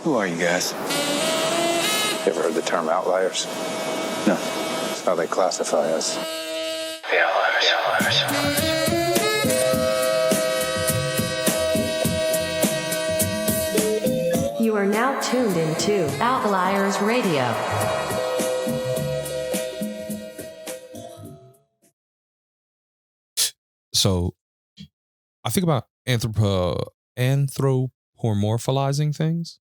Who are you guys? Ever heard the term outliers? No. It's how they classify us. The outliers. You are now tuned into Outliers Radio. So I think about anthropomorphizing things.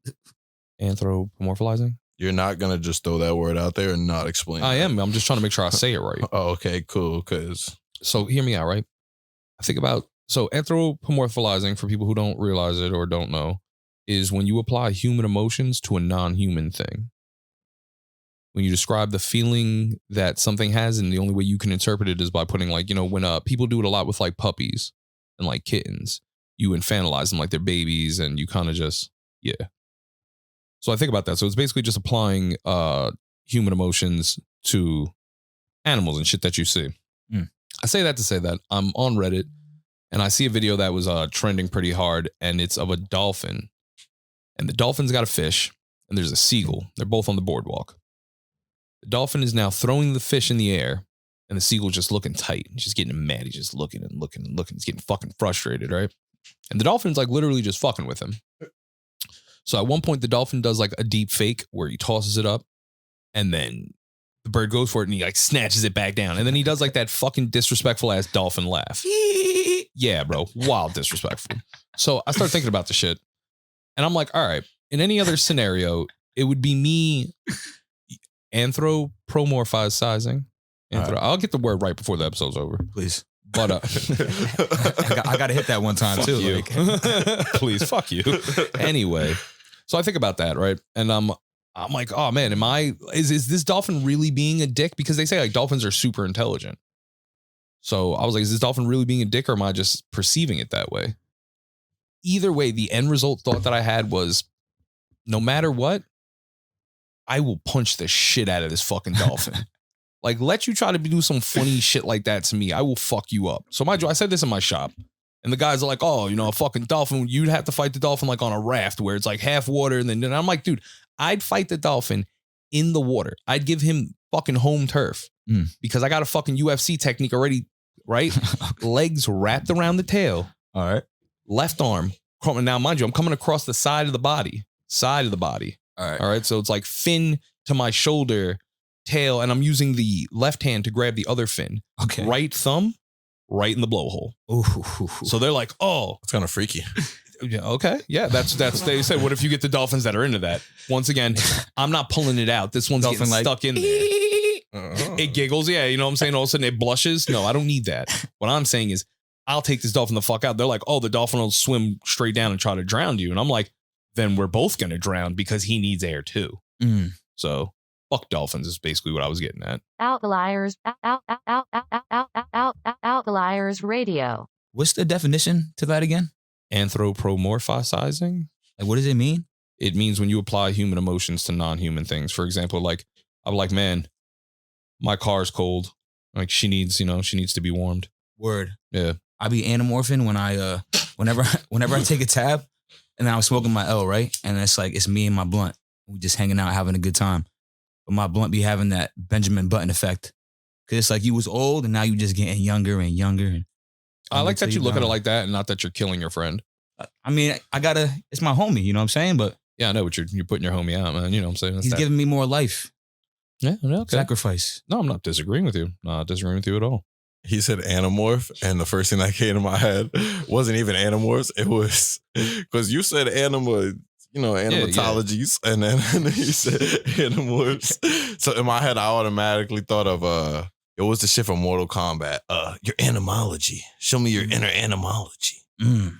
Anthropomorphizing. You're not going to just throw that word out there and not explain I it. am. I'm just trying to make sure I say it right. Oh, okay, cool. So hear me out, right? I think about, so anthropomorphizing, for people who don't realize it or don't know, is when you apply human emotions to a non-human thing. When you describe the feeling that something has, and the only way you can interpret it is by putting, like, you know, when people do it a lot with like puppies and like kittens, you infantilize them like they're babies, and you kind of just, yeah. So I think about that. So it's basically just applying human emotions to animals and shit that you see. I say that to say that I'm on Reddit and I see a video that was trending pretty hard, and it's of a dolphin. And the dolphin's got a fish, and there's a seagull. They're both on the boardwalk. The dolphin is now throwing the fish in the air, and the seagull's just looking tight. He's just getting mad. He's just looking and looking and looking. He's getting fucking frustrated, right? And the dolphin's like literally just fucking with him. So at one point, the dolphin does like a deep fake where he tosses it up, and then the bird goes for it, and he like snatches it back down. And then he does like that fucking disrespectful ass dolphin laugh. Yeah, bro. Wild disrespectful. So I start thinking about the shit. And I'm like, all right, in any other scenario, it would be me anthropomorphizing. I'll get the word right before the episode's over. Please. But I got to hit that one time fuck too. You. Like. Please, fuck you. Anyway, so I think about that, right? And I'm like, oh man, is this dolphin really being a dick? Because they say like dolphins are super intelligent. So I was like, is this dolphin really being a dick, or am I just perceiving it that way? Either way, the end result thought that I had was, no matter what, I will punch the shit out of this fucking dolphin. Like, let you try to do some funny shit like that to me, I will fuck you up. So mind you, I said this in my shop, and the guys are like, oh, you know, a fucking dolphin, you'd have to fight the dolphin like on a raft where it's like half water. And then I'm like, dude, I'd fight the dolphin in the water. I'd give him fucking home turf because I got a fucking UFC technique already, right? Legs wrapped around the tail. All right. Left arm. Now, mind you, I'm coming across the side of the body. All right. All right. So it's like fin to my shoulder, tail, and I'm using the left hand to grab the other fin. Okay. Right thumb, right in the blowhole. Ooh. So they're like, oh. It's kind of freaky. Yeah, okay. Yeah, that's they say, what if you get the dolphins that are into that? Once again, I'm not pulling it out. This one's Dolphin getting stuck in there. It giggles. Yeah, you know what I'm saying? All of a sudden it blushes. No, I don't need that. What I'm saying is, I'll take this dolphin the fuck out. They're like, oh, the dolphin will swim straight down and try to drown you. And I'm like, then we're both going to drown because he needs air too. So fuck dolphins is basically what I was getting at. Outliers Radio. What's the definition to that again? Anthropomorphizing. Like, what does it mean? It means when you apply human emotions to non-human things. For example, like, I'm like, man, my car's cold. Like, she needs to be warmed. Word. Yeah. I be anamorphing when I whenever I take a tab and I'm smoking my L, right? And it's like it's me and my blunt. We just hanging out having a good time. But my blunt be having that Benjamin Button effect. Cause it's like you was old and now you just getting younger and younger. And I like that you look at it like that and not that you're killing your friend. I mean, it's my homie, you know what I'm saying? But yeah, I know, but you're putting your homie out, man. You know what I'm saying? He's giving me more life. Yeah, okay. Sacrifice. No, I'm not disagreeing with you. Not disagreeing with you at all. He said anamorph, and the first thing that came to my head wasn't even animorphs. It was because you said animatologies, and then he said animorphs. So in my head, I automatically thought of it was the shit from Mortal Kombat. Your animology. Show me your inner animology.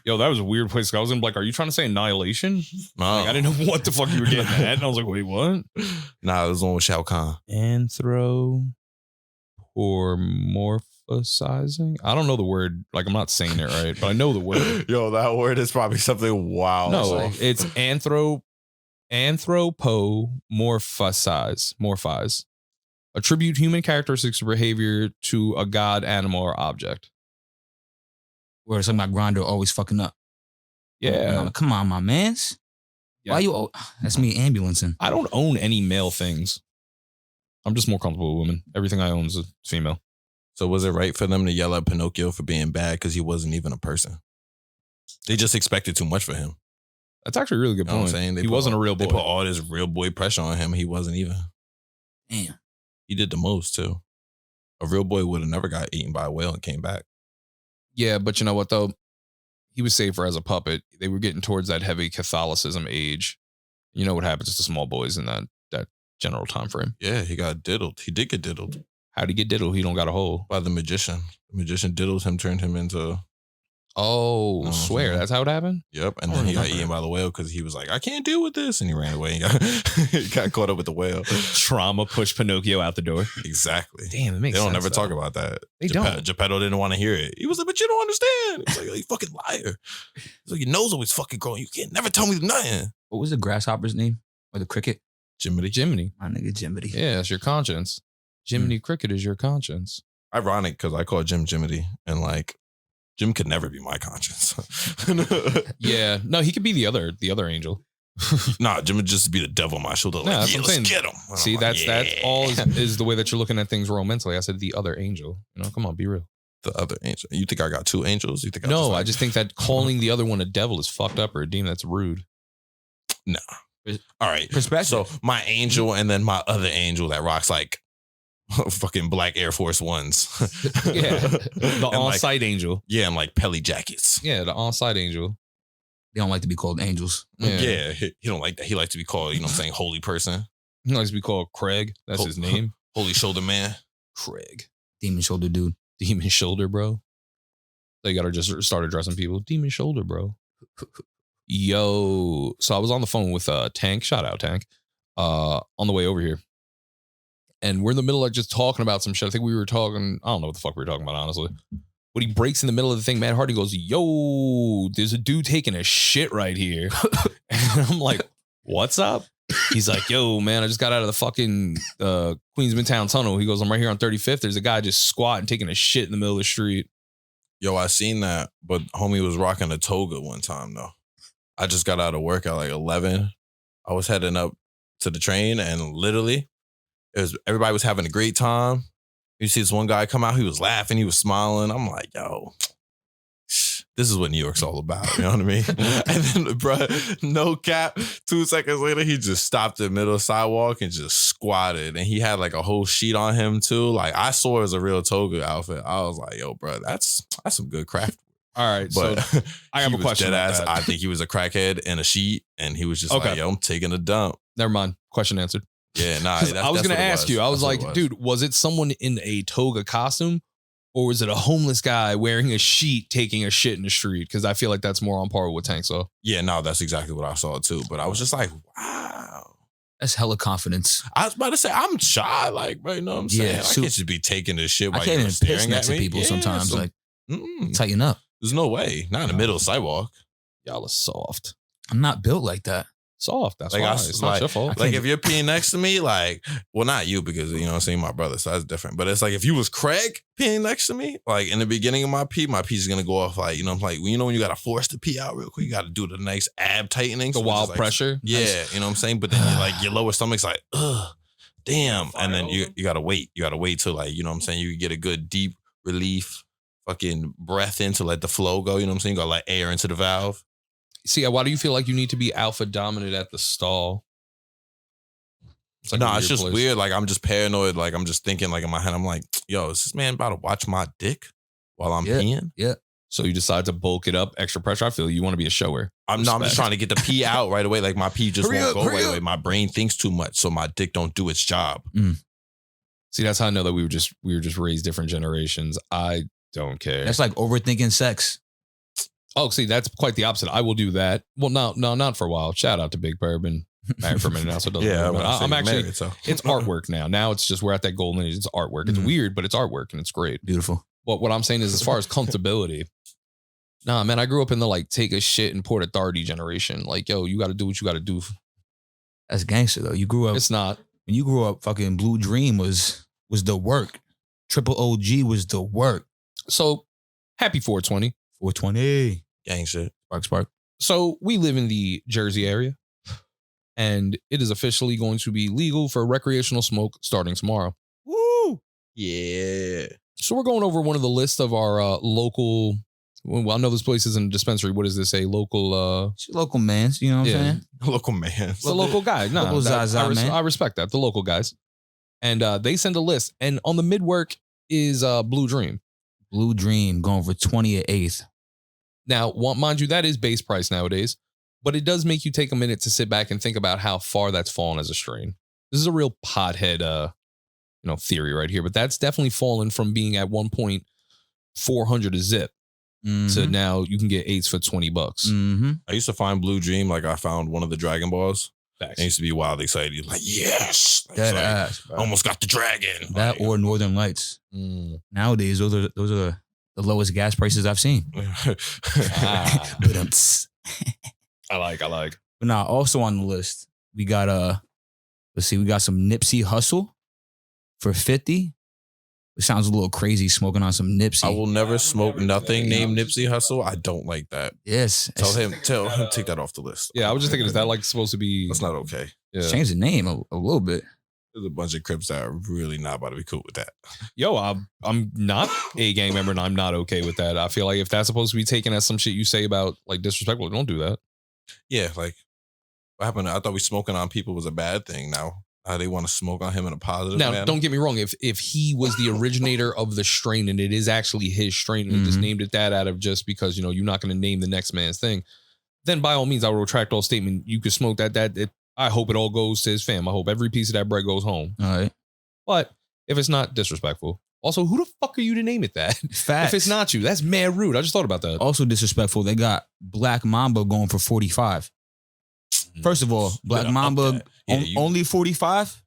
Yo, that was a weird place. I was in like, are you trying to say annihilation? No. Like, I didn't know what the fuck you were getting at. And I was like, wait, what? Nah, it was one with Shao Kahn. Anthropomorphizing? I don't know the word. Like, I'm not saying it right, but I know the word. Yo, that word is probably something wild. No, it's morphize. Attribute human characteristics or behavior to a god, animal, or object. Where something about Grindr always fucking up. Yeah. Come on, my mans. Yeah. Why you? That's me ambulancing. I don't own any male things. I'm just more comfortable with women. Everything I own is a female. So was it right for them to yell at Pinocchio for being bad because he wasn't even a person? They just expected too much for him. That's actually a really good You know what point. I'm saying? They He put wasn't all- a real boy. They put all this real boy pressure on him. He wasn't even. Damn. He did the most too. A real boy would have never got eaten by a whale and came back. Yeah, but you know what though? He was safer as a puppet. They were getting towards that heavy Catholicism age. You know what happens to small boys in that general time frame. Yeah, he got diddled. He did get diddled How'd he get diddled? He don't got a hole. by the magician. The magician diddled him, turned him into. Oh, Mhm. swear. That's how it happened? Yep. And I then he got remember. eaten by the whale because he was like, I can't deal with this. And he ran away and got, he got caught up with the whale. Trauma pushed Pinocchio out the door. Exactly. Damn, it makes They don't sense. never though. talk about that. They don't. Geppetto didn't want to hear it. He was like, but you don't understand. He's like, you fucking liar. He's like, your nose always fucking growing. You can't never tell me nothing. What was the grasshopper's name? Or the cricket? Jiminy. Jiminy. My nigga Jiminy. Yeah, it's your conscience. Jiminy Cricket is your conscience. Ironic because I call Jim Jiminy and like Jim could never be my conscience. Yeah. No, he could be the other angel. Nah, Jim would just be the devil on my shoulder. Like, that's yeah, what I'm let's saying. get him. And See, I'm like, that's all yeah. is the way that you're looking at things romancely. I said the other angel. You know, come on, be real. The other angel. You think I got two angels? You think No, like- I just think that calling the other one a devil is fucked up or a demon. That's rude. all right. Perspective. So my angel and then my other angel that rocks like fucking black Air Force Ones. Yeah. The And, like, on-site angel. yeah, and like Pelly jackets. Yeah, the on-site angel. They don't like to be called angels. Yeah. He don't like that. He likes to be called, you know what I'm saying, holy person. He likes to be called Craig. That's Oh. his name. Holy shoulder man. Craig. Demon shoulder dude. Demon shoulder, bro. They gotta just start addressing people. Demon shoulder, bro. Yo. So I was on the phone with Tank. Shout out Tank. On the way over here. And we're in the middle of just talking about some shit. I think we were talking, I don't know what the fuck we were talking about, honestly. But he breaks in the middle of the thing. Matt Hardy goes, yo, there's a dude taking a shit right here. And I'm like, what's up? He's like, yo, man, I just got out of the fucking Queens Midtown Tunnel. He goes, I'm right here on 35th. There's a guy just squatting, taking a shit in the middle of the street. Yo, I seen that, but homie was rocking a toga one time though. I just got out of work at like 11. I was heading up to the train and literally everybody was having a great time. You see this one guy come out, he was laughing, he was smiling. I'm like, yo, this is what New York's all about. You know what I mean? And then, bro, no cap, 2 seconds later, he just stopped in the middle of the sidewalk and just squatted. And he had like a whole sheet on him too. Like I saw it as a real toga outfit. I was like, yo, bro, that's some good craft. All right. But So I have he a was question. dead about ass. that. I think he was a crackhead in a sheet, and he was just Okay. like, "Yo, I'm taking a dump." Never mind. Question answered. Yeah, nah. 'Cause that's- I was that's going to what it ask you. I was That's what like, it was. dude, was it someone in a toga costume or was it a homeless guy wearing a sheet taking a shit in the street? Because I feel like that's more on par with what Tank saw. Yeah, no, that's exactly what I saw too. But I was just like, wow. That's hella confidence. I was about to say, I'm shy, like, bro, you know what I'm saying? Yeah, I so- can't just be taking this shit I while can't you're even staring piss at next to me. people Yeah, sometimes. so- Like, mm-mm. tighten up. There's no way. Not in the middle of the sidewalk. Y'all are soft. I'm not built like that. Soft. That's Like, why. I- It's not like- your fault. Like if you're peeing next to me, like, well, not you because you know what I'm saying, my brother, so that's different. But it's like if you was Craig peeing next to me, like in the beginning of my pee is gonna go off like, you know, like when you gotta force the pee out real quick, you gotta do the nice ab tightening. The which is wild like- pressure. Yeah, Nice. you know what I'm saying? But then your lower stomach's like, ugh, damn. And then you gotta wait. You gotta wait till like, you know what I'm saying, you get a good deep relief fucking breath in to let the flow go. You know what I'm saying? You gotta let air into the valve. See, why do you feel like you need to be alpha dominant at the stall? It's like a No, it's weird just place. weird. Like I'm just paranoid. Like I'm just thinking like in my head, I'm like, yo, is this man about to watch my dick while I'm Yeah. peeing? So you decide to bulk it up, extra pressure. I feel you want to be a shower. I'm just Respect. trying to get the pee out right away. Like my pee just Hurry won't up, go hurry right up. away. My brain thinks too much, so my dick don't do its job. See, that's how I know that we were just raised different generations. I don't care. That's like overthinking sex. Oh, see, that's quite the opposite. I will do that. Well, no, not for a while. Shout out to Big Purb and married for a minute now, so it doesn't matter. But I'm actually, married, so. it's artwork now. Now it's just we're at that golden age. It's artwork. It's Mhm. weird, but it's artwork and it's great. Beautiful. But what I'm saying is, as far as comfortability, nah, man, I grew up in the like take a shit and Port Authority generation. Like, yo, you got to do what you got to do. That's gangster though. You grew up It's not. when you grew up. Fucking Blue Dream was the work. Triple OG was the work. So happy 420. 420. Gang shit. Spark. So we live in the Jersey area. and it is officially going to be legal for recreational smoke starting tomorrow. Woo! Yeah. So we're going over one of the list of our local. Well, I know this place isn't a dispensary. What is this? A local? It's your local mans, you know what I'm saying? Local man. The local guy. No, Local Zaza, man. I respect that. The local guys, and they send a list, and on the midwork is Blue Dream. Blue Dream going for 20 at 8th. Now, mind you, that is base price nowadays, but it does make you take a minute to sit back and think about how far that's fallen as a strain. This is a real pothead, theory right here, but that's definitely fallen from being at one point 400 a zip to now you can get 8s for $20. Mm-hmm. I used to find Blue Dream like I found one of the Dragon Balls. Facts. I used to be wild excited. Like, yes. Like, That it's like, ass, bro. almost got the dragon. That Like, or Northern Lights. Mm. Nowadays, those are the lowest gas prices I've seen. Ah. But I like. But now, also on the list, we got we got some Nipsey Hussle for 50. It sounds a little crazy smoking on some Nipsey. I will never smoke nothing named Nipsey Hussle. I don't like that. Yes. Tell him, take that off the list. Yeah, I was just thinking, is that like supposed to be? That's not okay. Yeah. Change the name a little bit. There's a bunch of Crips that are really not about to be cool with that. Yo, I'm not a gang member, and I'm not okay with that. I feel like if that's supposed to be taken as some shit you say about like disrespectful, don't do that. Yeah, like what happened? I thought we smoking on people was a bad thing. Now they want to smoke on him in a positive Now, manner. don't get me wrong. If he was the originator of the strain and it is actually his strain and he just named it that out of just because you're not going to name the next man's thing, then by all means I will retract all statement. You could smoke that. I hope it all goes to his fam. I hope every piece of that bread goes home. All right. But if it's not disrespectful, also who the fuck are you to name it that? Facts. If it's not you, that's mad rude. I just thought about that. Also disrespectful, they got Black Mamba going for 45. First of all, Black Yeah, Mamba okay. Yeah, you- only 45?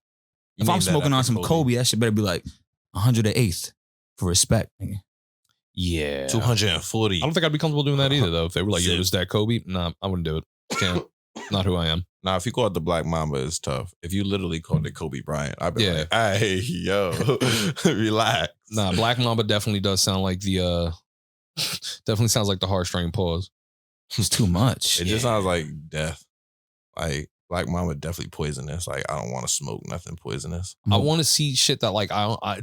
You If I'm named that smoking on after some Kobe, that shit better be like 108th for respect. Nigga. Yeah. 240. I don't think I'd be comfortable doing that either, though. If they were like, yo, Zip. is that Kobe? Nah, I wouldn't do it. Can't. Not who I am. Now, if you call it the Black Mamba, it's tough. If you literally called it Kobe Bryant, I'd be Yeah. like, hey, yo, relax. Nah, Black Mamba definitely does sound like the definitely sounds like the hard strain pause. It's too much. It just sounds like death. Like Black Mamba definitely poisonous. Like I don't want to smoke nothing poisonous. I want to see shit that like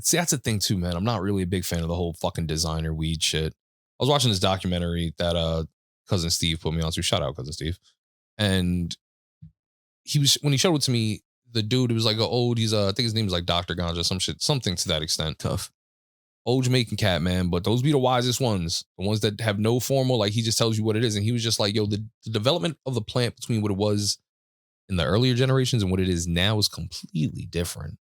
see, that's the thing too, man. I'm not really a big fan of the whole fucking designer weed shit. I was watching this documentary that cousin Steve put me on to. Shout out cousin Steve. And when he showed it to me, the dude was like, he's I think his name is like Dr. Ganja, some shit, something to that extent. Tough. Old Jamaican cat, man, but those be the wisest ones. The ones that have no formal, like he just tells you what it is. And he was just like, yo, the development of the plant between what it was in the earlier generations and what it is now is completely different.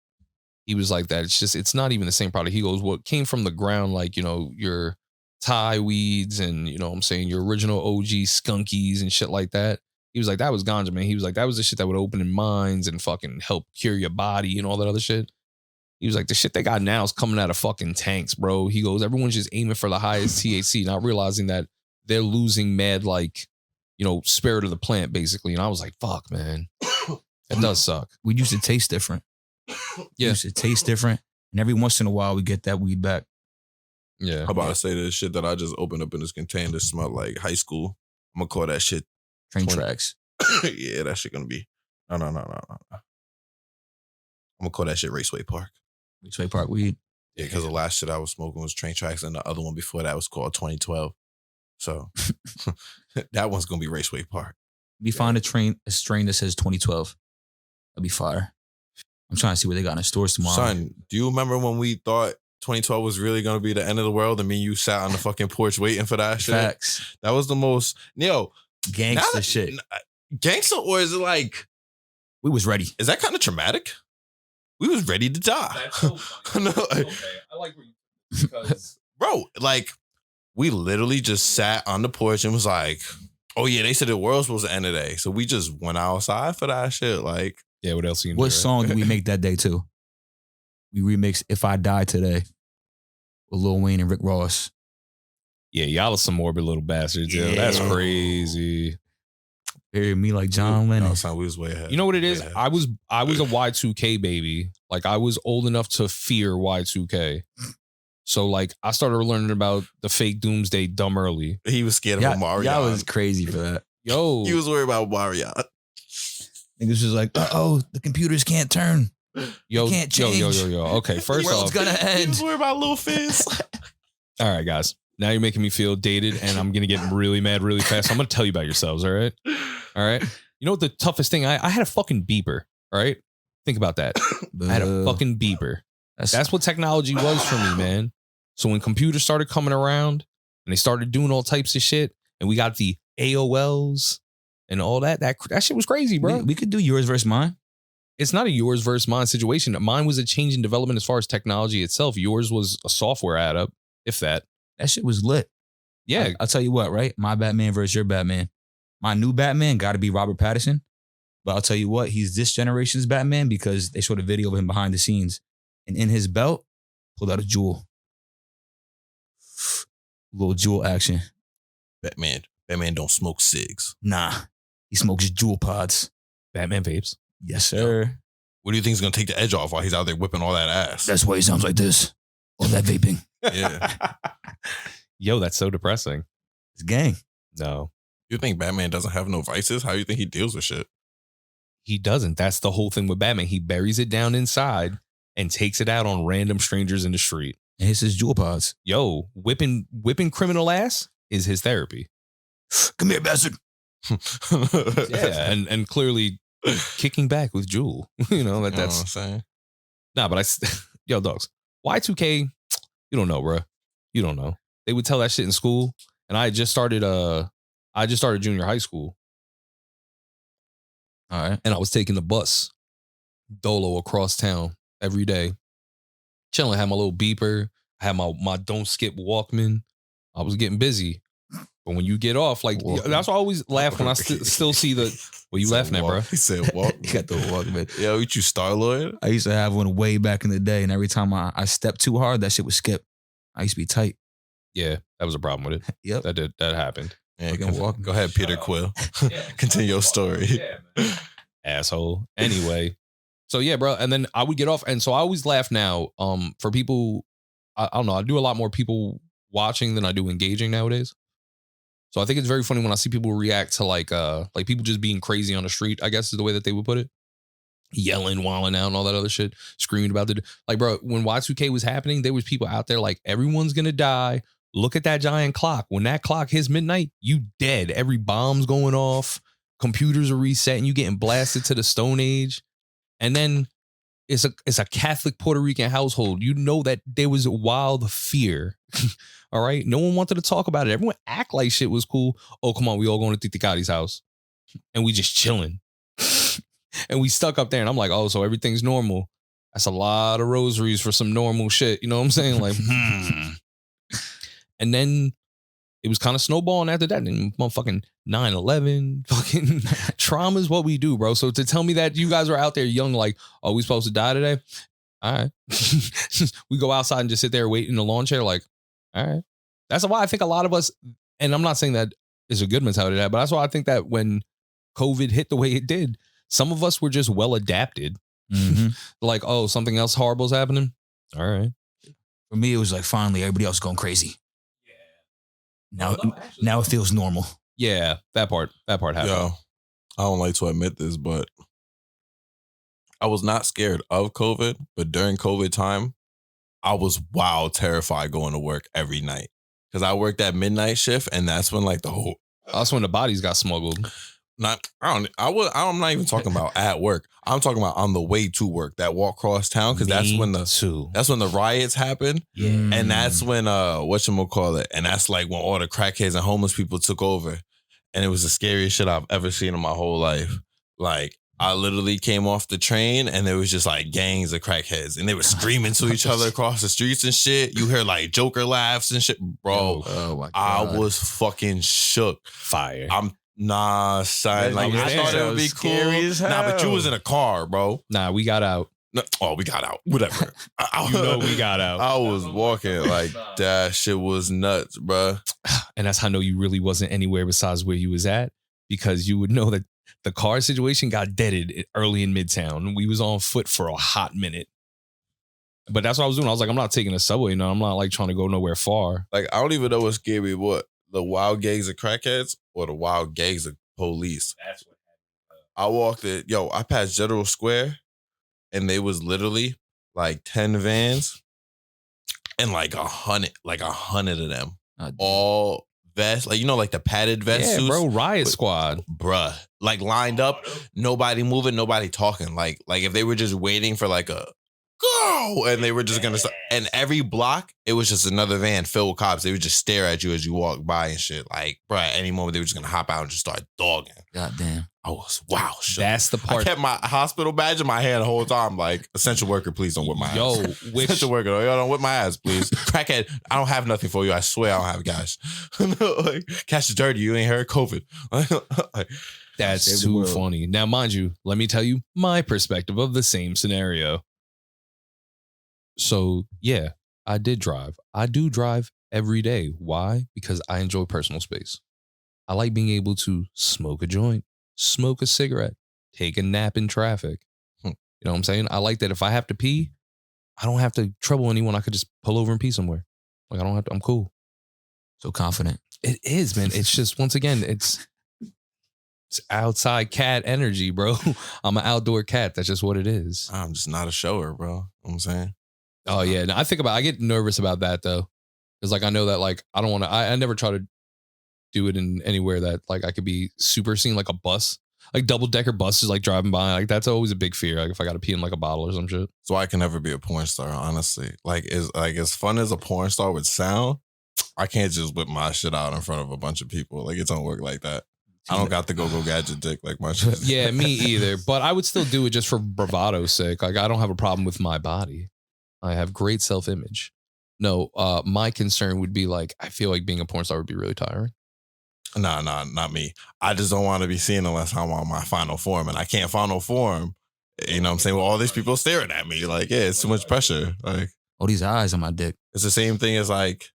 He was like that. It's not even the same product. He goes, what came from the ground, like, your Thai weeds and, what I'm saying, your original OG skunkies and shit like that. He was like, that was ganja, man. He was like, that was the shit that would open in minds and fucking help cure your body and all that other shit. He was like, the shit they got now is coming out of fucking tanks, bro. He goes, everyone's just aiming for the highest THC, not realizing that they're losing mad, like, spirit of the plant, basically. And I was like, fuck, man. It does suck. We used to taste different. Yeah. Used to taste different. And every once in a while, we get that weed back. Yeah. I'm about to say this shit that I just opened up in this container that smelled like high school. I'm gonna call that shit. Train 20. tracks. Yeah, that shit gonna be. No. I'm gonna call that shit Raceway Park. Raceway Park weed. Yeah, because the last shit I was smoking was Train Tracks, and the other one before that was called 2012. So that one's gonna be Raceway Park. We find a strain that says 2012. That'd be fire. I'm trying to see what they got in the stores tomorrow. Son, do you remember when we thought 2012 was really gonna be the end of the world, and me and you sat on the fucking porch waiting for that shit? Facts. That was the most Gangsta now that- shit. Gangster, or is it like, We was ready. is that kind of traumatic? We was ready to die. No, I like where you because bro, like we literally just sat on the porch and was like, oh yeah, they said the world's supposed to end today. So we just went outside for that shit. Like, yeah, what else you can What do, right? song did we make that day too? We remixed If I Die Today with Lil Wayne and Rick Ross. Yeah, y'all are some morbid little bastards. Yeah, that's Yeah. crazy. Bury me like John Lennon. no, son, we was way ahead. You know what it is? Way ahead. I was a Y2K baby. Like I was old enough to fear Y2K. So like I started learning about the fake doomsday dumb early. He was scared of Yeah, Omarion. y'all was crazy for that. Yo, He was worried about Omarion. Niggas was like, the computers can't turn. Yo, can't yo. change. Okay, The first world's off, gonna He end. was worried about Lil Fizz. all right, guys. Now you're making me feel dated, and I'm gonna get really mad really fast. I'm gonna tell you about yourselves. All right. You know what the toughest thing? I had a fucking beeper. All right. Think about that. I had a fucking beeper. That's what technology was for me, man. So when computers started coming around and they started doing all types of shit, and we got the AOLs and all that shit was crazy, bro. We could do yours versus mine. It's not a yours versus mine situation. Mine was a change in development as far as technology itself. Yours was a software add up, if that. That shit was lit. Yeah. I'll tell you what, right? My Batman versus your Batman. My new Batman got to be Robert Pattinson. But I'll tell you what, he's this generation's Batman because they showed a video of him behind the scenes. And in his belt, pulled out a jewel. Little jewel action. Batman don't smoke cigs. Nah, he smokes jewel pods. Batman vapes. Yes, sir. What do you think is gonna take the edge off while he's out there whipping all that ass? That's why he sounds like this. All that vaping. Yeah. Yo, that's so depressing. It's gang. No, You think Batman doesn't have no vices? How do you think he deals with shit? he doesn't. That's the whole thing with Batman. He buries it down inside and takes it out on random strangers in the street. And it's his jewel pods. Yo, whipping criminal ass is his therapy. Come here, bastard. Yeah, and clearly kicking back with Jewel. You know, You know that's what I'm saying? nah, but yo, dogs. Y2K, you don't know, bro. You don't know. They would tell that shit in school, and I just started junior high school, All right. and I was taking the bus dolo across town every day. Chilling, I had my little beeper, I had my Don't Skip Walkman. I was getting busy. But when you get off, like Walkman. that's why I always laugh when I still see the what you He said laughing at, bro. He said walk. You got the Walkman. Yo, you Star-Lord? I used to have one way back in the day, and every time I stepped too hard, that shit would skip. I used to be tight. Yeah, that was a problem with it. Yep. That happened. Yeah, Fucking walk. go ahead, Peter Quill. Continue your story. Asshole. Anyway, so yeah, bro. And then I would get off, and so I always laugh now. For people, I don't know. I do a lot more people watching than I do engaging nowadays. So I think it's very funny when I see people react to like people just being crazy on the street, I guess is the way that they would put it. Yelling, wilding out, and all that other shit, screaming about like, bro, when Y2K was happening, there was people out there like, everyone's gonna die. Look at that giant clock. When that clock hits midnight, you dead. Every bomb's going off, computers are resetting, you getting blasted to the Stone Age. And then it's a Catholic Puerto Rican household. You know that there was wild fear. All right. No one wanted to talk about it. Everyone act like shit was cool. Oh, come on. We all going to Titicati's house. And we just chilling. And we stuck up there. And I'm like, oh, so everything's normal. That's a lot of rosaries for some normal shit. You know what I'm saying? Like, And then it was kind of snowballing after that. And motherfucking 9/11, fucking trauma is what we do, bro. So to tell me that you guys are out there young, like, oh, we supposed to die today? All right. We go outside and just sit there waiting in the lawn chair, like, all right. That's why I think a lot of us, and I'm not saying that is a good mentality, but that's why I think that when COVID hit the way it did, some of us were just well adapted. Mm-hmm. Like, oh, something else horrible is happening. All right. For me, it was like finally everybody else going crazy. Now it feels normal. Yeah, that part happened. Yo, I don't like to admit this, but I was not scared of COVID, but during COVID time, I was wild terrified going to work every night. Because I worked that midnight shift, and that's when like the whole That's when the bodies got smuggled. I'm not even talking about at work. I'm talking about on the way to work, that walk across town, because that's when the riots happened. Yeah. And that's when whatchamacallit, and that's like when all the crackheads and homeless people took over. And it was the scariest shit I've ever seen in my whole life. Like, I literally came off the train and there was just like gangs of crackheads and they were screaming to each other across the streets and shit. You hear like Joker laughs and shit. Bro, Oh my God. I was fucking shook. Fire. Nah, son. Like, I thought it would be cool. Nah, but you was in a car, bro. Nah, we got out. No, oh, we got out. Whatever. We got out. I was walking like that shit was nuts, bro. And that's how I know you really wasn't anywhere besides where you was at, because you would know that the car situation got deaded early in Midtown. We was on foot for a hot minute. But that's what I was doing. I was like, I'm not taking a subway. No, I'm not like trying to go nowhere far. Like, I don't even know what scared me. What? The wild gangs of crackheads or the wild gangs of police? That's what I walked it. Yo, I passed General Square, and they was literally like 10 vans, and like 100 of them, all vests, like like the padded vest Yeah, suits, bro, Riot Squad. bruh, like lined up, nobody moving, nobody talking. Like if they were just waiting for like a go, and they were just gonna start, and every block it was just another van filled with cops. They would just stare at you as you walk by and shit. Like, bruh, at any moment they were just gonna hop out and just start dogging. God damn. I was shook. That's the I part. kept my hospital badge in my hand the whole time. Like, essential worker, please don't whip my ass. Yo, which Essential worker, yo, don't whip my ass, please. Crackhead, I don't have nothing for you. I swear I don't have guys. Like, cash is dirty. You ain't heard COVID. Like, that's Save the too world. funny. Now, mind you, let me tell you my perspective of the same scenario. So, yeah, I did drive. I do drive every day. Why? Because I enjoy personal space. I like being able to smoke a joint, smoke a cigarette, take a nap in traffic. You know what I'm saying? I like that if I have to pee, I don't have to trouble anyone. I could just pull over and pee somewhere. Like, I don't have to, I'm cool. So confident. It is, man. It's just, once again, it's outside cat energy, bro. I'm an outdoor cat. That's just what it is. I'm just not a shower, bro. You know what I'm saying? Oh, yeah. Now, I get nervous about that, though. Because, like, I know that, like, I don't want to, I never try to do it in anywhere that, like, I could be super seen, like a bus. Like, double-decker buses, like, driving by. Like, that's always a big fear. Like, if I got to pee in, like, a bottle or some shit. So I can never be a porn star, honestly. Like, as fun as a porn star would sound, I can't just whip my shit out in front of a bunch of people. Like, it don't work like that. I don't got the go-go gadget dick like my shit. Yeah, me either. But I would still do it just for bravado's sake. Like, I don't have a problem with my body. I have great self-image. No, my concern would be, like, I feel like being a porn star would be really tiring. Nah, not me. I just don't want to be seen unless I'm on my final form, and I can't final form. You know what I'm saying? With all these people staring at me. Like, yeah, it's too much pressure. Like, All these eyes on my dick. it's the same thing as like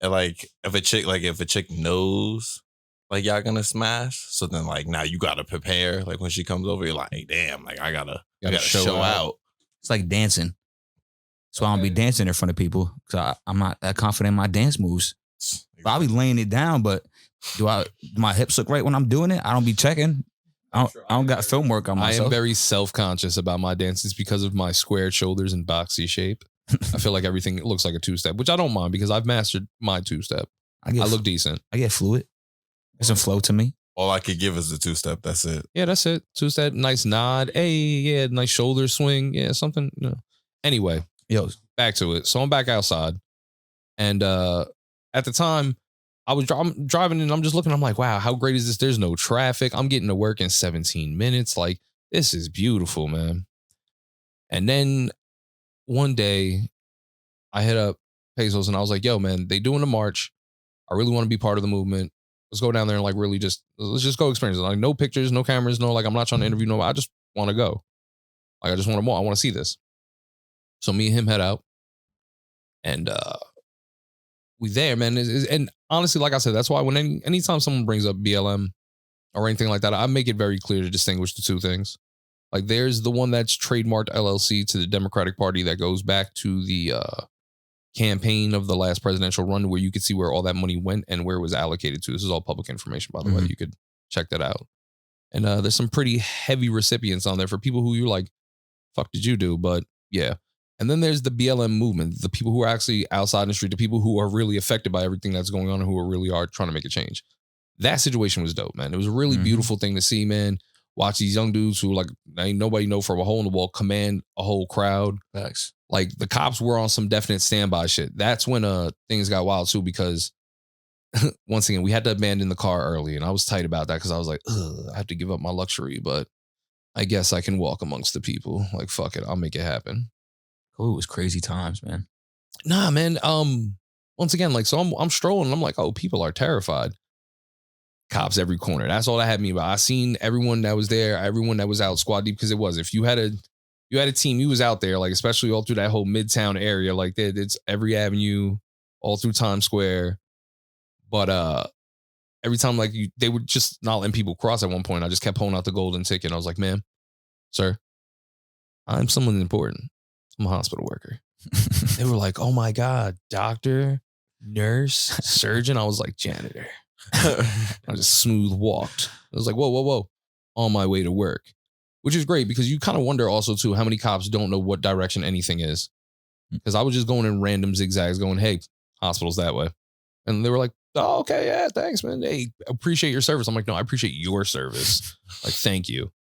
if a chick knows like y'all gonna smash, so then like now you gotta prepare. Like when she comes over, you're like, damn, like I gotta show out. It's like dancing. So I don't be dancing in front of people because I'm not that confident in my dance moves. But I'll be laying it down, but do my hips look right when I'm doing it? I don't be checking. I don't got film work on I myself. am very self-conscious about my dances because of my squared shoulders and boxy shape. I feel like everything looks like a two-step, which I don't mind because I've mastered my two-step. I look decent. I get fluid. There's some flow to me. All I could give is the two-step. That's it. Yeah, that's it. Two-step, nice nod. Hey, yeah, nice shoulder swing. Yeah, something. You know. Anyway, Yo, back to it. So I'm back outside. And at the time, I'm driving and I'm just looking. I'm like, wow, how great is this? There's no traffic. I'm getting to work in 17 minutes. Like, this is beautiful, man. And then one day, I hit up Pesos and I was like, yo, man, they doing a march. I really want to be part of the movement. Let's go down there and like really let's just go experience it. Like, no pictures, no cameras, no, like, I'm not trying to interview nobody. I just want to go. Like, I just want to more. I want to see this. So me and him head out. And we there, man. And honestly, like I said, that's why when anytime someone brings up BLM or anything like that, I make it very clear to distinguish the two things. Like, there's the one that's trademarked LLC to the Democratic Party that goes back to the campaign of the last presidential run, where you could see where all that money went and where it was allocated to. This is all public information, by the way. You could check that out. And there's some pretty heavy recipients on there for people who you're like, fuck did you do? But yeah. And then there's the BLM movement, the people who are actually outside in the street, the people who are really affected by everything that's going on and who really are trying to make a change. That situation was dope, man. It was a really beautiful thing to see, man. Watch these young dudes who, like, ain't nobody know from a hole in the wall, command a whole crowd. Facts. Like, the cops were on some definite standby shit. That's when things got wild too, because once again, we had to abandon the car early, and I was tight about that because I was like, I have to give up my luxury, but I guess I can walk amongst the people. Like, fuck it, I'll make it happen. Oh, it was crazy times, man. Nah, man. Once again, like, so I'm strolling and I'm like, oh, people are terrified. Cops every corner. That's all that had me about. I seen everyone that was there, everyone that was out squad deep, because it was. If you had a team, you was out there, like, especially all through that whole Midtown area, like it's every avenue, all through Times Square. But every time, like, they would just not letting people cross. At one point, I just kept pulling out the golden ticket. And I was like, ma'am, sir, I'm someone important. I'm a hospital worker. They were like, oh my God, doctor, nurse, surgeon. I was like, janitor. I just smooth walked. I was like, whoa. on my way to work, which is great because you kind of wonder also too how many cops don't know what direction anything is. Because I was just going in random zigzags going, hey, hospital's that way. And they were like, oh, okay, yeah, thanks, man. Hey, appreciate your service. I'm like, no, I appreciate your service. Like, thank you.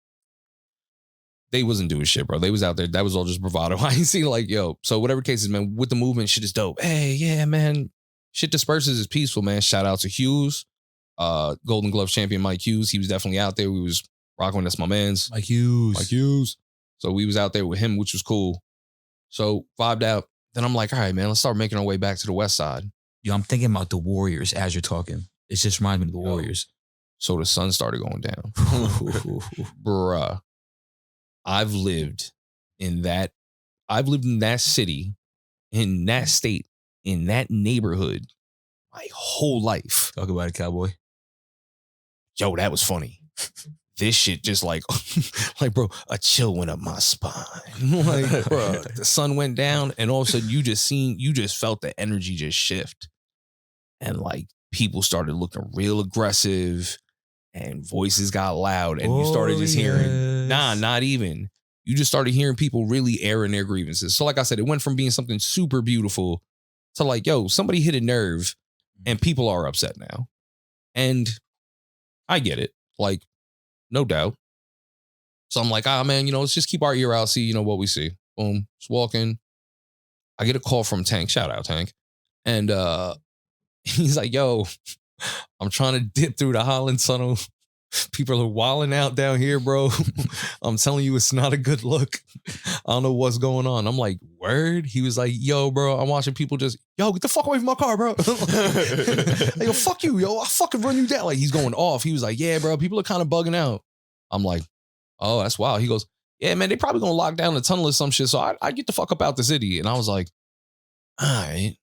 They wasn't doing shit, bro. They was out there. That was all just bravado. I ain't seen like, yo. So whatever cases, man, with the movement, shit is dope. Hey, yeah, man. Shit disperses is peaceful, man. Shout out to Hughes. Golden Glove champion Mike Hughes. He was definitely out there. We was rocking. That's my man's. Mike Hughes. So we was out there with him, which was cool. So vibed out. Then I'm like, all right, man, let's start making our way back to the west side. Yo, I'm thinking about the Warriors as you're talking. It just reminds me of the Warriors. So the sun started going down. Bruh. I've lived in that city, in that state, in that neighborhood my whole life. Talk about it, cowboy. Yo, that was funny. This shit just like bro, a chill went up my spine. Like, bro, the sun went down and all of a sudden you just felt the energy just shift. And like people started looking real aggressive and voices got loud and you started just hearing, not even. You just started hearing people really airing their grievances. So like I said, it went from being something super beautiful to like, yo, somebody hit a nerve and people are upset now. And I get it. Like, no doubt. So I'm like, man, let's just keep our ear out, see, what we see. Boom. Just walking. I get a call from Tank. Shout out, Tank. And he's like, yo, I'm trying to dip through the Holland Tunnel. People are wilding out down here, bro. I'm telling you, it's not a good look. I don't know what's going on. I'm like, word? He was like, yo, bro, I'm watching people just, yo, get the fuck away from my car, bro. Like, yo, fuck you, yo. I'll fucking run you down. Like, he's going off. He was like, yeah, bro, people are kind of bugging out. I'm like, oh, that's wild. He goes, yeah, man, they probably gonna lock down the tunnel or some shit. So I get the fuck up out the city. And I was like, all right.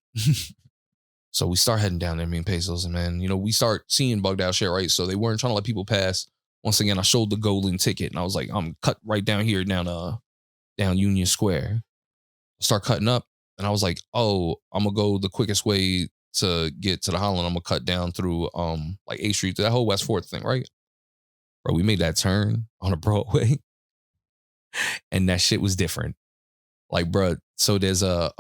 So we start heading down there, me and Pesos, and man, we start seeing bugged out shit, right? So they weren't trying to let people pass. Once again, I showed the golden ticket and I was like, I'm cut right down here, down Union Square. Start cutting up. And I was like, oh, I'm gonna go the quickest way to get to the Holland. I'm gonna cut down through like 8th Street, that whole West 4th thing, right? Bro, we made that turn on a Broadway. And that shit was different. Like, bro, so there was a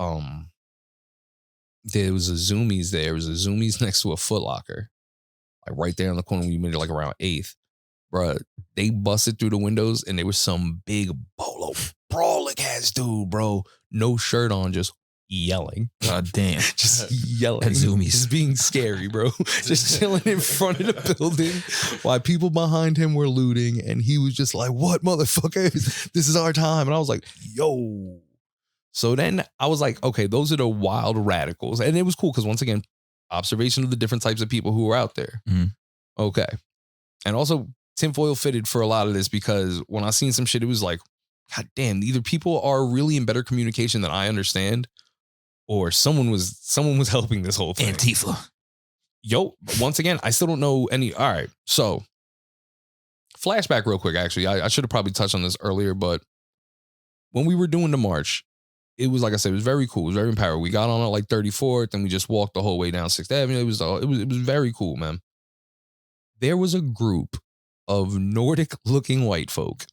Zoomies there. There was a Zoomies next to a Foot Locker. Like right there on the corner when you made it like around 8th. Bruh, they busted through the windows and there was some big bolo brawling ass dude, bro. No shirt on, just yelling. God damn. Just yelling. At Zoomies. Just being scary, bro. Just chilling in front of the building while people behind him were looting. And he was just like, what, motherfuckers? This is our time. And I was like, yo. So then I was like, okay, those are the wild radicals. And it was cool because once again, observation of the different types of people who were out there. Mm-hmm. Okay. And also tinfoil fitted for a lot of this because when I seen some shit, it was like, God damn, either people are really in better communication than I understand or someone was helping this whole thing. Antifa. Yo, once again, I still don't know any. All right. So flashback real quick, actually. I should have probably touched on this earlier, but when we were doing the march, it was, like I said, it was very cool. It was very empowering. We got on at like 34th and we just walked the whole way down 6th Avenue. It was very cool, man. There was a group of Nordic looking white folk.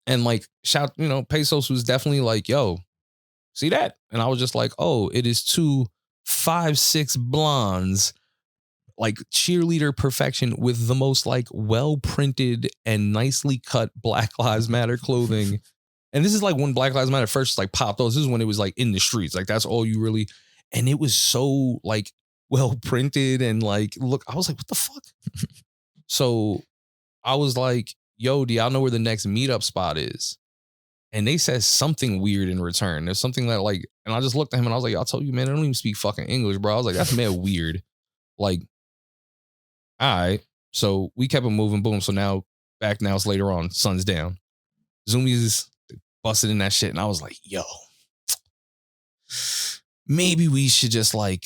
And like, Pesos was definitely like, yo, see that? And I was just like, oh, it is 2 5'6" blondes, like cheerleader perfection with the most like well printed and nicely cut Black Lives Matter clothing. And this is like when Black Lives Matter first like popped off. This is when it was like in the streets. Like that's all you really, and it was so like well printed and like, look, I was like, what the fuck? So I was like, yo, do y'all know where the next meetup spot is? And they said something weird in return. There's something that like, and I just looked at him and I was like, I'll tell you, man, I don't even speak fucking English, bro. I was like, that's mad weird. Like, all right. So we kept it moving. Boom. So now it's later on. Sun's down. Zoomies busted in that shit. And I was like, yo, maybe we should just like,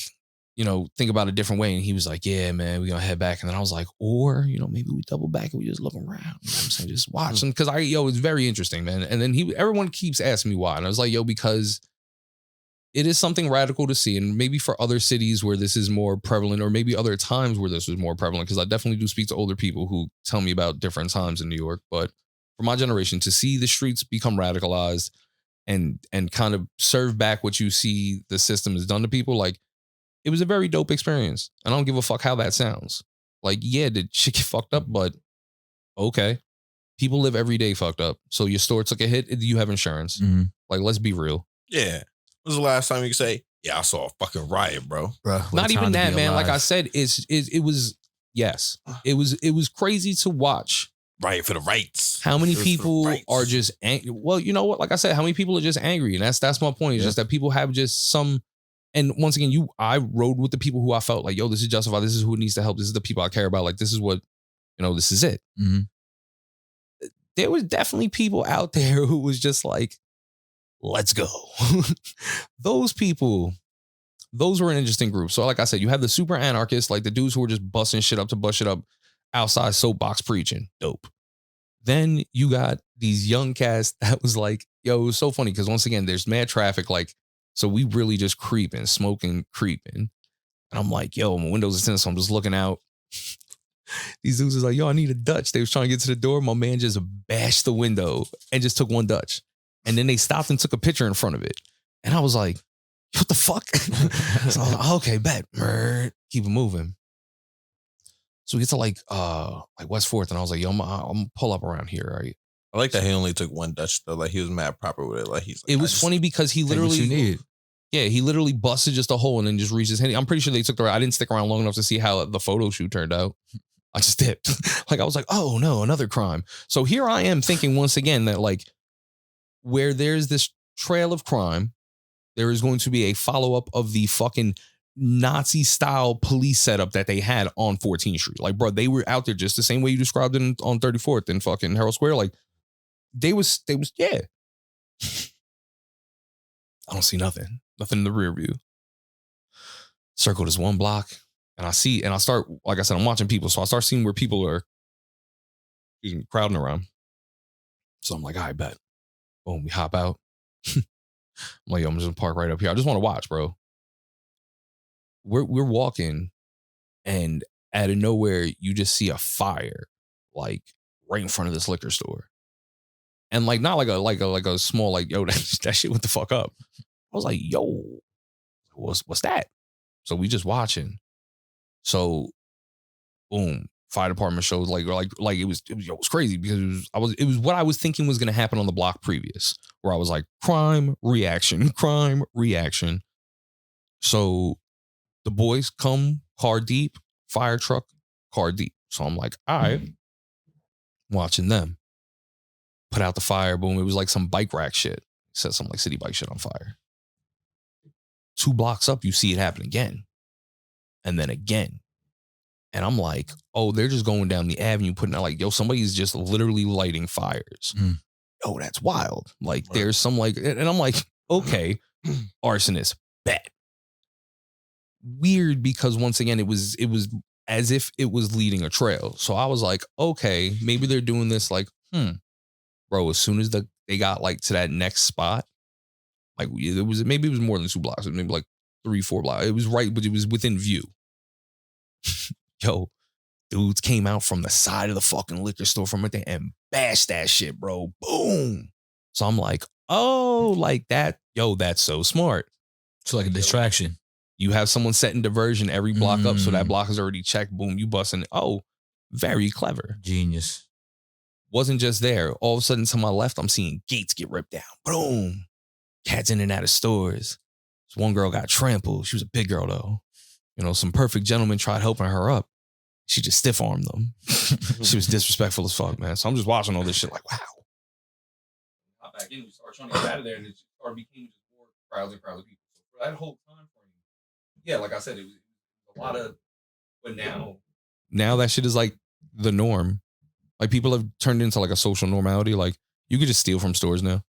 think about a different way. And he was like, yeah, man, we're going to head back. And then I was like, or, maybe we double back and we just look around. You know what I'm saying? Just watching. Cause it's very interesting, man. And then everyone keeps asking me why. And I was like, yo, because it is something radical to see. And maybe for other cities where this is more prevalent, or maybe other times where this was more prevalent, because I definitely do speak to older people who tell me about different times in New York. But for my generation, to see the streets become radicalized and kind of serve back what you see the system has done to people, like, it was a very dope experience. And I don't give a fuck how that sounds. Like, yeah, did shit get fucked up? But okay. People live every day fucked up. So your store took a hit, you have insurance. Mm-hmm. Like, let's be real. Yeah. When was the last time you could say, yeah, I saw a fucking riot, bro? Bruh, Not even that, man. Like I said, it was, yes. It was crazy to watch. Riot for the rights. How many It was for the people rights. are just angry? Well, you know what? Like I said, how many people are just angry? And that's my point. It's just that people have just some. And once again, I rode with the people who I felt like, yo, this is justified. This is who needs to help. This is the people I care about. Like, this is what, this is it. Mm-hmm. There was definitely people out there who was just like, let's go. Those people, those were an interesting group. So like I said, you have the super anarchists, like the dudes who were just busting shit up to bust shit up outside soapbox preaching. Dope. Then you got these young cats that was like, yo, it was so funny because once again, there's mad traffic. Like, so we really just creeping, smoking, creeping. And I'm like, yo, my windows are tinted, so I'm just looking out. These dudes was like, yo, I need a Dutch. They was trying to get to the door. My man just bashed the window and just took one Dutch. And then they stopped and took a picture in front of it. And I was like, what the fuck? So I was like, okay, bet. Keep it moving. So we get to like West 4th. And I was like, yo, I'm gonna pull up around here, right? I like that he only took one Dutch though. Like he was mad proper with it. Like he's like, It was funny because he literally he literally busted just a hole and then just reached his hand. I'm pretty sure they took the right. I didn't stick around long enough to see how the photo shoot turned out. I just dipped. Like I was like, oh no, another crime. So here I am thinking once again that like where there's this trail of crime, there is going to be a follow-up of the fucking Nazi style police setup that they had on 14th Street. Like, bro, they were out there just the same way you described it on 34th and fucking Herald Square. Like they was, yeah. I don't see nothing in the rear view. Circle this one block and I start, like I said, I'm watching people. So I start seeing where people are crowding around. So I'm like, all right, bet. Boom, we hop out. I'm like, yo, I'm just gonna park right up here. I just want to watch, bro. We're walking and out of nowhere, you just see a fire like right in front of this liquor store. And like not like a small like, yo, that shit went the fuck up. I was like, yo, what's that? So we just watching. So boom, fire department shows like it was crazy because it was what I was thinking was gonna happen on the block previous, where I was like, crime, reaction. So the boys come car deep, fire truck, car deep. So I'm like, all right, watching them. Put out the fire, boom. It was like some bike rack shit. Set some like city bike shit on fire. 2 blocks up, you see it happen again. And then again. And I'm like, oh, they're just going down the avenue, putting out like, yo, somebody's just literally lighting fires. Oh, that's wild. Like there's some like, and I'm like, okay, arsonist, bet. Weird because once again, it was as if it was leading a trail. So I was like, okay, maybe they're doing this like, bro, as soon as they got like to that next spot, like it was more than 2 blocks, it was maybe like 3-4 blocks. It was right, but it was within view. Yo, dudes came out from the side of the fucking liquor store from it there and bashed that shit, bro. Boom. So I'm like, oh, like that. Yo, that's so smart. It's like a distraction. You have someone setting diversion every block up, so that block is already checked. Boom, you busting. Oh, very clever. Genius. Wasn't just there. All of a sudden, to my left, I'm seeing gates get ripped down. Boom. Cats in and out of stores. This one girl got trampled. She was a big girl, though. Some perfect gentleman tried helping her up. She just stiff-armed them. She was disrespectful as fuck, man. So I'm just watching all this shit like, wow. Hop back in, we started trying to get out of there, and it started becoming just more crowds and crowds of people. So for that whole time frame, yeah, like I said, it was a lot of, but now that shit is like the norm. Like people have turned into like a social normality. Like you could just steal from stores now.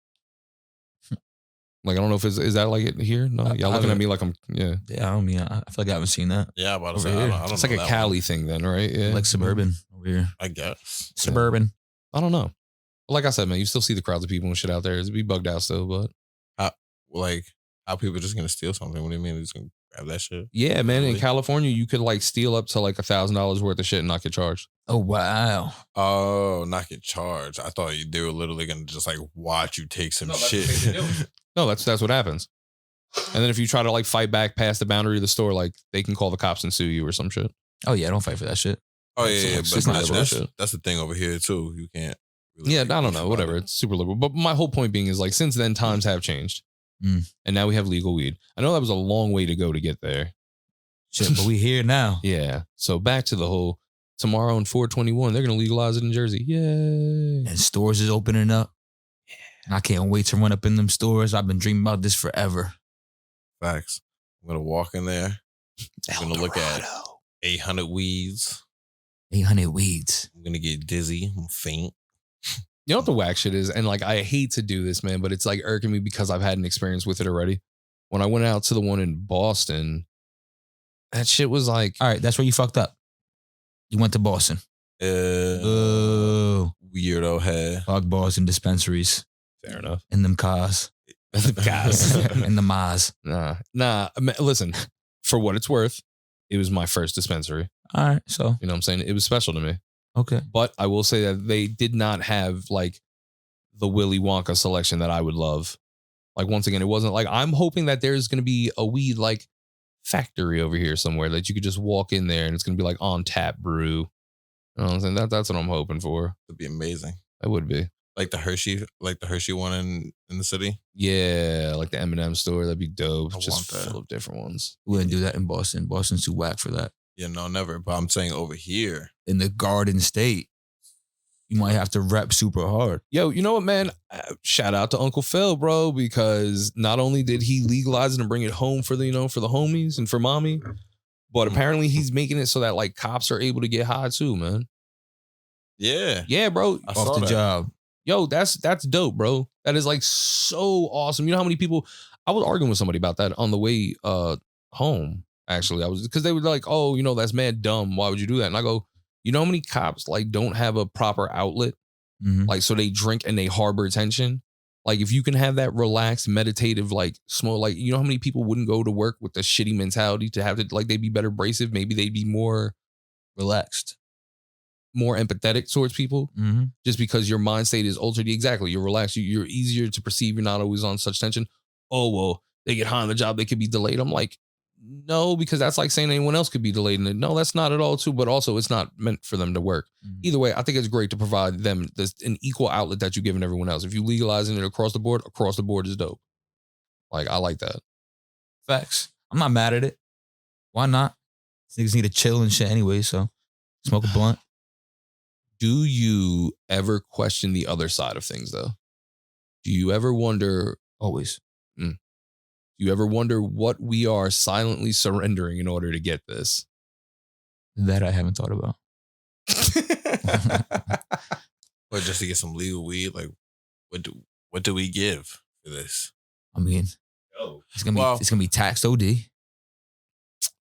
Like I don't know if is that like it here? No, y'all looking at me like I'm Yeah, I mean, I feel like I haven't seen that. Yeah, I'm about to Over say, here. I don't it's know like a that Cali one. thing then, right? Yeah. Like suburban over here. I guess. Suburban. I don't know. But like I said, man, you still see the crowds of people and shit out there. It'd be bugged out still, but How How people just gonna steal something? What do you mean? They're just gonna grab that shit? Yeah, man. In Really? California, you could like steal up to like $1,000 worth of shit and not get charged. Oh wow. Oh, not get charged. I thought they were literally gonna just like watch you take some shit. No, that's what happens. And then if you try to like fight back past the boundary of the store, like they can call the cops and sue you or some shit. Oh yeah, don't fight for that shit. Oh yeah, yeah, It's but not that's, bullshit. that's the thing over here too. You can't. Really Yeah, I like, don't beef know, about whatever. it. It's super liberal. But my whole point being is like since then times have changed. Mm. And now we have legal weed. I know that was a long way to go to get there. Shit, but we here now. Yeah. So back to the whole tomorrow on 421, they're gonna legalize it in Jersey. Yay. And stores is opening up. And I can't wait to run up in them stores. I've been dreaming about this forever. Facts. I'm gonna walk in there. I'm gonna look at 800 weeds. 800 weeds. I'm gonna get dizzy. I'm faint. You know what the whack shit is? And like I hate to do this, man, but it's like irking me because I've had an experience with it already. When I went out to the one in Boston, that shit was like All right, that's where you fucked up. You went to Boston. Oh, Weirdo head. fuck Boston dispensaries fair enough. in them cars. Guys. in the Maz. Nah. Listen, for what it's worth, it was my first dispensary. All right, so You know what I'm saying? It was special to me. okay. But I will say that they did not have like the Willy Wonka selection that I would love. Like once again, it wasn't like I'm hoping that there's gonna be a weed like factory over here somewhere that you could just walk in there and it's gonna be like on tap brew. You know what I'm saying? That's what I'm hoping for. It'd be amazing. It would be. Like the Hershey one in the city. Yeah, like the M&M store. That'd be dope. I Just want that. full of different ones. We wouldn't do that in Boston. Boston's too whack for that. Yeah, no, never. But I'm saying over here. In the Garden State, you might have to rep super hard. Yo, you know what, man? Shout out to Uncle Phil, bro, because not only did he legalize it and bring it home for the, for the homies and for mommy, but apparently he's making it so that like cops are able to get high too, man. Yeah. Yeah, bro. I saw Off the that. job. Yo, that's dope, bro. That is like so awesome. You know how many people I was arguing with somebody about that on the way home, actually. I was because they were like, oh, that's mad dumb. Why would you do that? And I go, you know how many cops like don't have a proper outlet? Mhm. Like so they drink and they harbor tension. Like if you can have that relaxed, meditative, like smoke, like you know how many people wouldn't go to work with the shitty mentality to have to like they'd be better abrasive, maybe they'd be more Relaxed. more empathetic towards people Mm-hmm. just because your mind state is altered. Exactly. You're relaxed. You're easier to perceive. You're not always on such tension. Oh, well, they get high on the job. They could be delayed. I'm like, no, because that's like saying anyone else could be delayed. And no, that's not at all too. But also it's not meant for them to work. Mhm. Either way, I think it's great to provide them an equal outlet that you're giving everyone else. If you legalizing it across the board is dope. Like, I like that. Facts. I'm not mad at it. Why not? Niggas need to chill and shit anyway, so smoke a blunt. Do you ever question the other side of things though? Do you ever wonder Always. Do you ever wonder what we are silently surrendering in order to get this? That I haven't thought about. But just to get some legal weed, like what do we give for this? I mean, it's gonna be Well- it's gonna be taxed OD.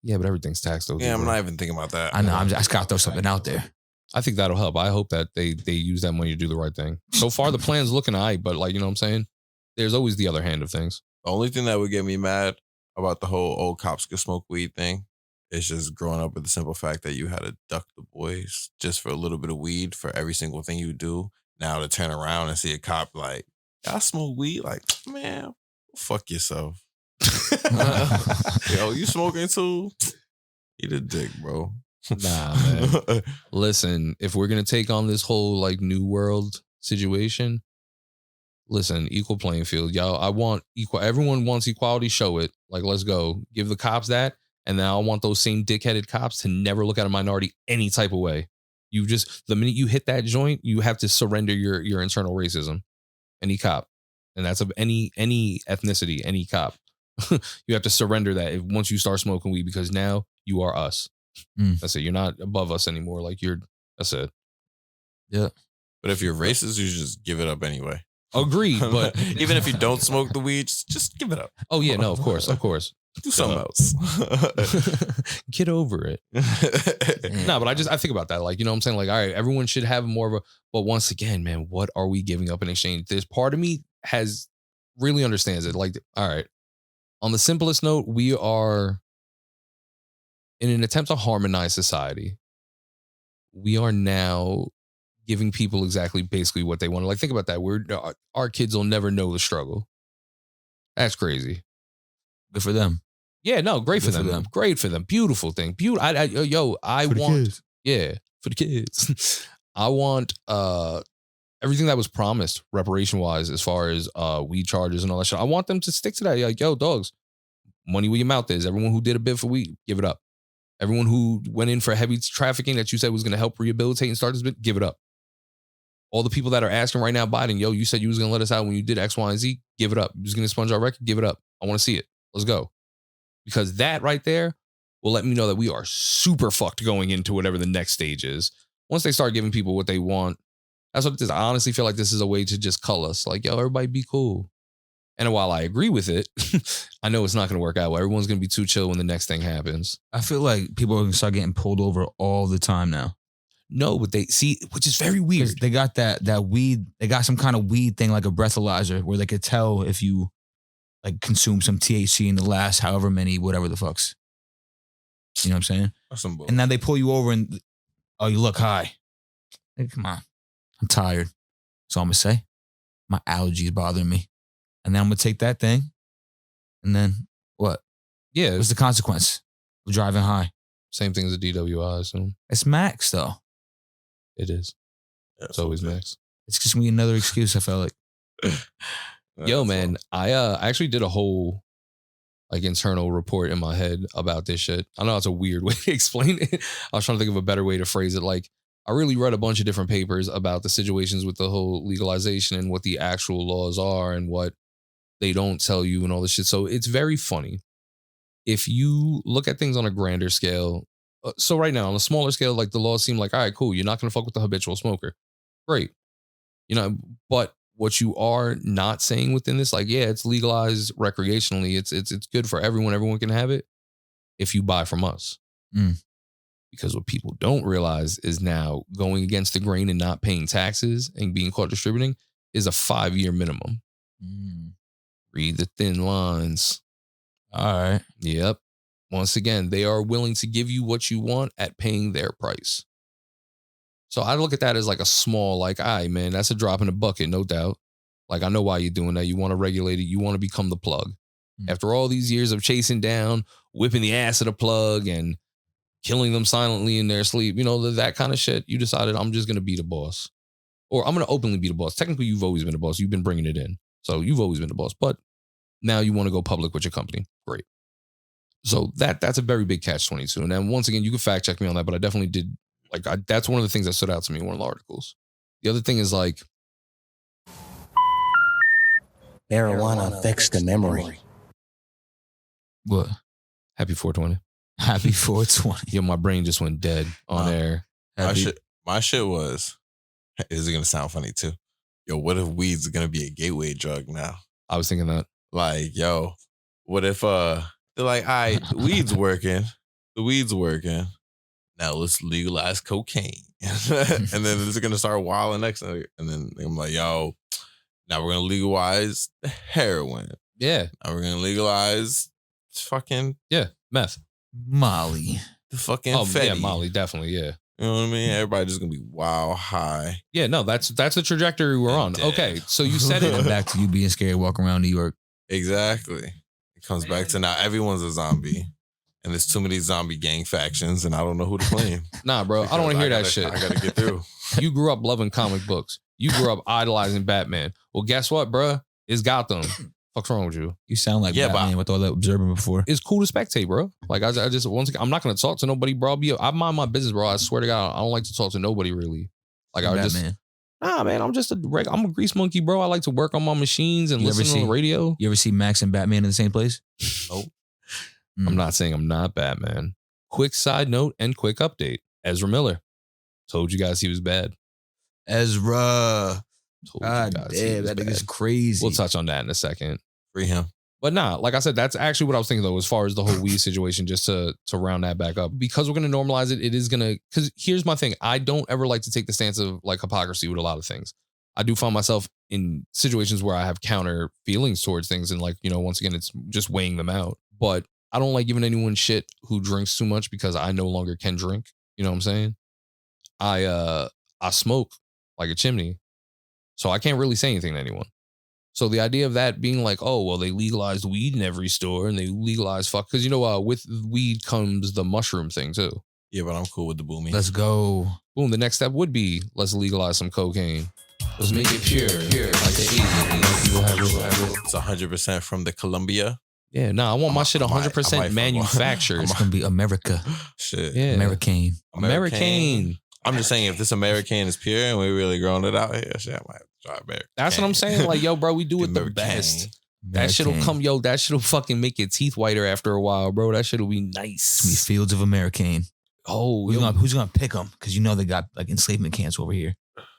Yeah, but everything's taxed. Yeah, I'm not even thinking about that. I know. I just gotta throw something out there. I think that'll help. I hope that they use that money to do the right thing. So far, the plan's looking all right, but like, you know what I'm saying? There's always the other hand of things. The only thing that would get me mad about the whole old cops could smoke weed thing is just growing up with the simple fact that you had to duck the boys just for a little bit of weed for every single thing you do. Now to turn around and see a cop like, I smoke weed, like, man, fuck yourself. Yo, you smoking too? Eat a dick, bro. Nah, man. Listen, if we're going to take on this whole like new world situation, listen, equal playing field. Y'all, I want equal. Everyone wants equality. Show it. Like, let's go. Give the cops that. And then I want those same dickheaded cops to never look at a minority any type of way. You just, the minute you hit that joint, you have to surrender your internal racism. Any cop. And that's of any ethnicity, any cop. You have to surrender that once you start smoking weed because now you are us. That's it. You're not above us anymore. Like that's it. Yeah. But if you're racist, you just give it up anyway. Agreed. But even if you don't smoke the weed, just give it up. oh yeah, no, of course. Do something else. Get over it. No, but I think about that. Like, you know what I'm saying? Like, all right, everyone should have more of a, but once again, man, what are we giving up in exchange? There's part of me really understands it. Like, all right, On the simplest note, we are in an attempt to harmonize society. We are now giving people exactly basically what they want. Like, think about that. Our kids will never know the struggle. That's crazy. Good for them. Yeah, no, great for Good for them. them. Great for them. Beautiful thing. Beautiful. I For the want. kids. Yeah, for the kids. I want everything that was promised reparation wise, as far as weed charges and all that shit. I want them to stick to that. Like, yo, dogs, money where your mouth is. Everyone who did a bit for weed, give it up. Everyone who went in for heavy trafficking that you said was going to help rehabilitate and start this bit, give it up. All the people that are asking right now, Biden, yo, you said you was going to let us out when you did X, Y, and Z. Give it up. You was going to sponge our record. Give it up. I want to see it. Let's go. Because that right there will let me know that we are super fucked going into whatever the next stage is. Once they start giving people what they want, that's what it is. I honestly feel like this is a way to just cull us. Like, yo, everybody be cool. And while I agree with it, I know it's not going to work out well. Everyone's going to be too chill when the next thing happens. I feel like people are going to start getting pulled over all the time now. No, but they see, which is very weird. They got that weed. They got some kind of weed thing, like a breathalyzer, where they could tell if you like consume some THC in the last however many, whatever the fucks. You know what I'm saying? That's some bull. And now they pull you over and, oh, you look high. Hey, come on. I'm tired. So I'm going to say, my allergies bothering me. And then I'm going to take that thing. And then what? Yeah, What's the consequence of driving high? same thing as a DWI. So It's max, though. it is. Yeah, It's always so- max. It's just me another excuse, I felt like. Yo, That's man, I actually did a whole like internal report in my head about this shit. I know it's a weird way to explain it. I was trying to think of a better way to phrase it. Like, I really read a bunch of different papers about the situations with the whole legalization and what the actual laws are and what they don't tell you and all this shit. So it's very funny. If you look at things on a grander scale, so right now on a smaller scale, like the laws seem like, all right, cool. You're not going to fuck with the habitual smoker. Great. You know, but what you are not saying within this, like, yeah, it's legalized recreationally. It's good for everyone. Everyone can have it if you buy from us. Mm. Because what people don't realize is now going against the grain and not paying taxes and being caught distributing is a 5-year minimum. Read the thin lines. All right. Yep. Once again, they are willing to give you what you want at paying their price. So I look at that as like a small, like, all right, man, that's a drop in the bucket, no doubt. Like, I know why you're doing that. You want to regulate it. You want to become the plug. After all these years of chasing down, whipping the ass of the plug and killing them silently in their sleep, you know, that kind of shit, you decided I'm just going to be the boss. Or I'm going to openly be the boss. Technically, you've always been the boss. You've been bringing it in. So you've always been the boss. But now you want to go public with your company. Great. So that's a very big catch-22. And then once again, you can fact check me on that, but I definitely did. Like, that's one of the things that stood out to me in one of the articles. The other thing is like, Marijuana affects the memory. What? happy 420. Happy 420. Yo, my brain just went dead on air. My shit was, is it going to sound funny too? Yo, what if weed's going to be a gateway drug now? I was thinking that. Like, yo, what if they're like, all right, the weed's working. The weed's working. Now let's legalize cocaine. And then it's going to start wilding next. And then I'm like, yo, now we're going to legalize the heroin. Yeah. Now we're going to legalize fucking Yeah. Meth. Molly. the fucking Oh, Fetty. yeah. Molly. Definitely. Yeah. You know what I mean? Everybody's just going to be wild high. Yeah. No, that's the trajectory we're on. Dead. Okay. So you said And it. back to you being scared walking around New York. Exactly. It comes back to now everyone's a zombie. And there's too many zombie gang factions, and I don't know who to blame. Nah, bro. I don't want to hear that Because shit. I gotta get through. You grew up loving comic books. You grew up idolizing Batman. Well, guess what, bro? It's Gotham. Fuck's wrong with you? You sound like Yeah, but- Batman with all that observing before. It's cool to spectate, bro. Like, I just once again, I'm not gonna talk to nobody, bro. I mind my business, bro. I swear to God, I don't like to talk to nobody really. Like, I just Batman. nah, man. I'm a grease monkey, bro. I like to work on my machines and You ever listen on seen- the radio. You ever see Max and Batman in the same place? Nope. Mm. I'm not saying I'm not Batman. Quick side note and quick update. Ezra Miller. Told you guys he was bad. Ezra. Told God you guys he damn, was that nigga's bad. crazy. We'll touch on that in a second. Free him. But nah, like I said, that's actually what I was thinking though, as far as the whole weed situation, just to round that back up. Because we're gonna normalize it, it is gonna, because here's my thing. I don't ever like to take the stance of like hypocrisy with a lot of things. I do find myself in situations where I have counter feelings towards things, and like, once again, it's just weighing them out. But I don't like giving anyone shit who drinks too much because I no longer can drink. You know what I'm saying? I smoke like a chimney, so I can't really say anything to anyone. So the idea of that being like, oh, well, they legalized weed in every store and they legalized fuck, because with weed comes the mushroom thing too. Yeah, but I'm cool with the boomy. Let's go. Boom. The next step would be let's legalize some cocaine. Let's make it pure, like the 80s. People have it. It's 100% from the Colombia. Yeah, I want my shit 100% manufactured. It's gonna be America. Shit. Yeah. American. American. I'm just saying, if this American is pure and we really growing it out here, shit, I might have to try American. That's what I'm saying. Like, yo, bro, we do it the best. That shit'll come, that shit'll fucking make your teeth whiter after a while, bro. That shit'll be nice. It's gonna be Fields of American. Oh, who's gonna pick them? Because they got like enslavement camps over here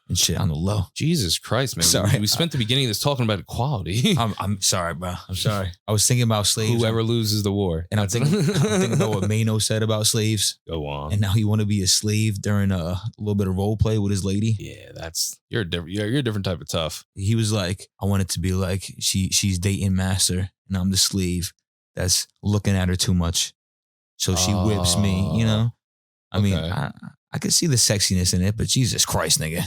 and shit on the low. Jesus Christ, man. Sorry. We spent the beginning of this talking about equality. I'm sorry, bro. I'm sorry. I was thinking about slaves. Whoever loses the war. And I'm thinking about what Mano said about slaves. Go on. And now he want to be a slave during a little bit of role play with his lady. Yeah, you're a different type of tough. He was like, I want it to be like she's dating master and I'm the slave that's looking at her too much. So she whips me, I mean, I could see the sexiness in it, but Jesus Christ, nigga.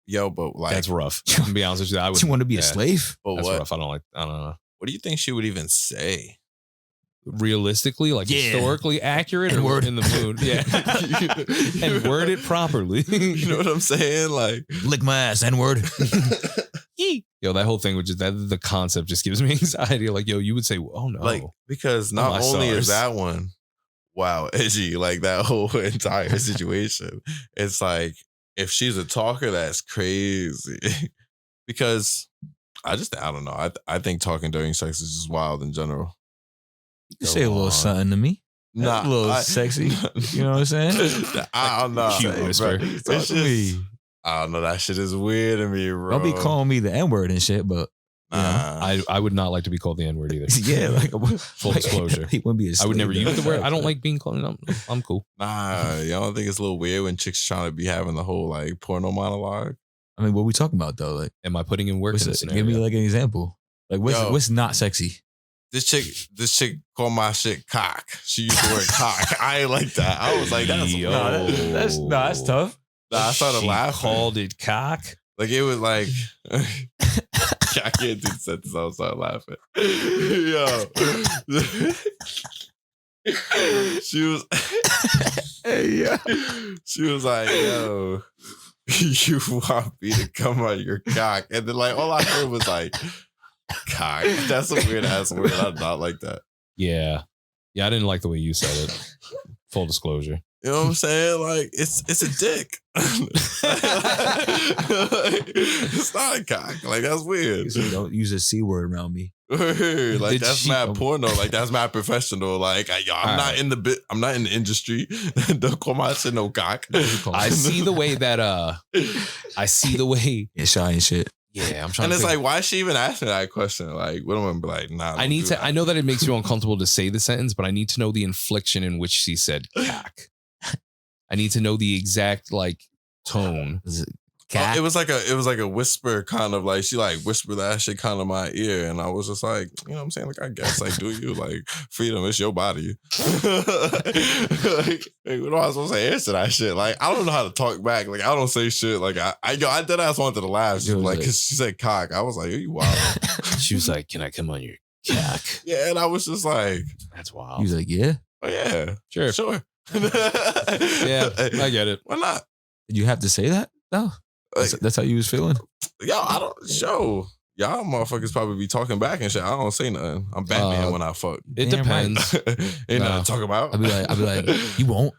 Yo, but like, that's rough. To be honest with you, I would. You want to be a slave? But that's what? rough. I don't know. What do you think she would even say? Realistically, like historically accurate, and or word in the mood, yeah, and word it properly. You know what I'm saying? Like, lick my ass, N-word. Yo, that whole thing, which is that the concept just gives me anxiety. Like, yo, you would say, oh no, like, because not my only is stars. that one, wow, edgy, like that whole entire situation. It's like, if she's a talker, that's crazy. Because I don't know. I think talking during sex is just wild in general. You say a little something to me. Nah, a little sexy. You know what I'm saying? I don't know. Cute whisper. It's Talk to me. just, I don't know. That shit is weird to me, bro. Don't be calling me the N-word and shit, but I would not like to be called the N-word either. yeah, like Full disclosure. He wouldn't be a I would never slave. use the word. I don't like being called. I'm cool. Nah, y'all don't think it's a little weird when chicks trying to be having the whole like porno monologue? I mean, what we talking about though? Like, Am I putting in work in this scenario? give me like an example. Like, what's not sexy? This chick called my shit cock. She used the word cock. I ain't like that. I was like, that's Yo. that's tough. Nah, I started She laughing. Called it cock. Like it was like I can't do the sentence. I started laughing. Yo, she was. She was like, yo, you want me to come on your cock? And then like all I heard was like, cock. That's a weird ass word. I did not like that. Yeah, I didn't like the way you said it. Full disclosure. You know what I'm saying? Like it's a dick. It's not a cock. Like that's weird. So don't use a C word around me. Like Did that's she- mad porno. Like that's mad professional. Like I'm not in the bit. I'm not in the industry. Don't call my shit no cock. I see the way that I see the way. Yeah, shy and shit. Yeah, I'm trying. And to it's think. like, why is she even asking that question? Like, what am I gonna be like? Nah, I need to. I know that it makes you uncomfortable to say the sentence, but I need to know the inflection in which she said cock. I need to know the exact like tone. Is it Oh, cat? it was like a whisper, kind of like she like whispered that shit kind of my ear, and I was just like, you know what I'm saying? Like, I guess like, do you like freedom? It's your body. Like, what am I supposed to answer that shit? Like, I don't know how to talk back. Like, I don't say shit. Like, I dead ass wanted to laugh. She was like, cause she said cock. I was like, are you wild? She was like, "Can I come on your cock?" Yeah, and I was just like, That's He wild. was like, yeah. oh yeah, Sure. sure. Yeah, I get it. Why not? Did you have to say that? No. Like, That's how you was feeling? y'all, I don't show. Y'all motherfuckers probably be talking back and shit. I don't say nothing. I'm Batman when I fuck. It Damn right. depends. Ain't No. nothing to talk about. I'd be like, you won't.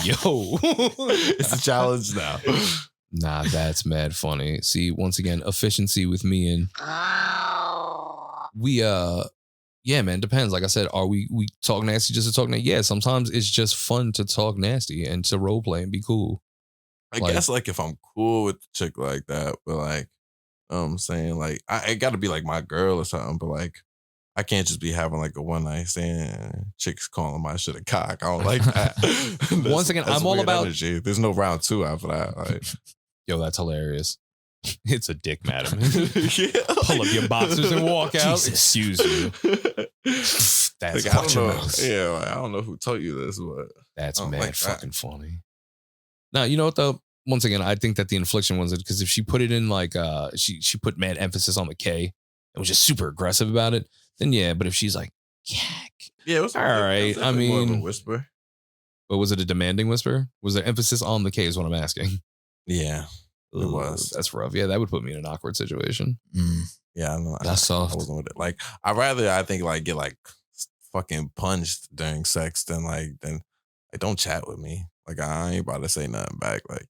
Yo. It's a challenge now. Nah, that's mad funny. See, once again, efficiency with me and we yeah, man, depends. Like I said, are we talk nasty just to talk nasty? Yeah, sometimes it's just fun to talk nasty and to role play and be cool. I Like- guess like if I'm cool with the chick like that, but like I'm saying like I gotta be like my girl or something, but like I can't just be having like a one night stand. Chicks calling my shit a cock. I don't like that. Once again, That's I'm all weird about- energy. There's no round two after that. Like, Yo, that's hilarious. It's a dick, madam. Yeah. Pull up your boxers and walk out. Jesus. Excuse you. That's Like, I fucking don't know. mouse. Yeah, like, I don't know who told you this, but That's I don't mad like that. fucking funny. Now, you know what though? Once again, I think that the infliction was it because if she put it in like she put mad emphasis on the K and was just super aggressive about it, then yeah. But if she's like, cack, yeah, it was All right, it was I definitely more of a mean- whisper. but was it a demanding whisper? Was there emphasis on the K? Is what I'm asking. Yeah, It Ugh, was. That's rough. Yeah, that would put me in an awkward situation. yeah. That's I soft. wasn't with it. Like, I'd rather I think like get like fucking punched during sex than like don't chat with me. Like I ain't about to say nothing back. Like,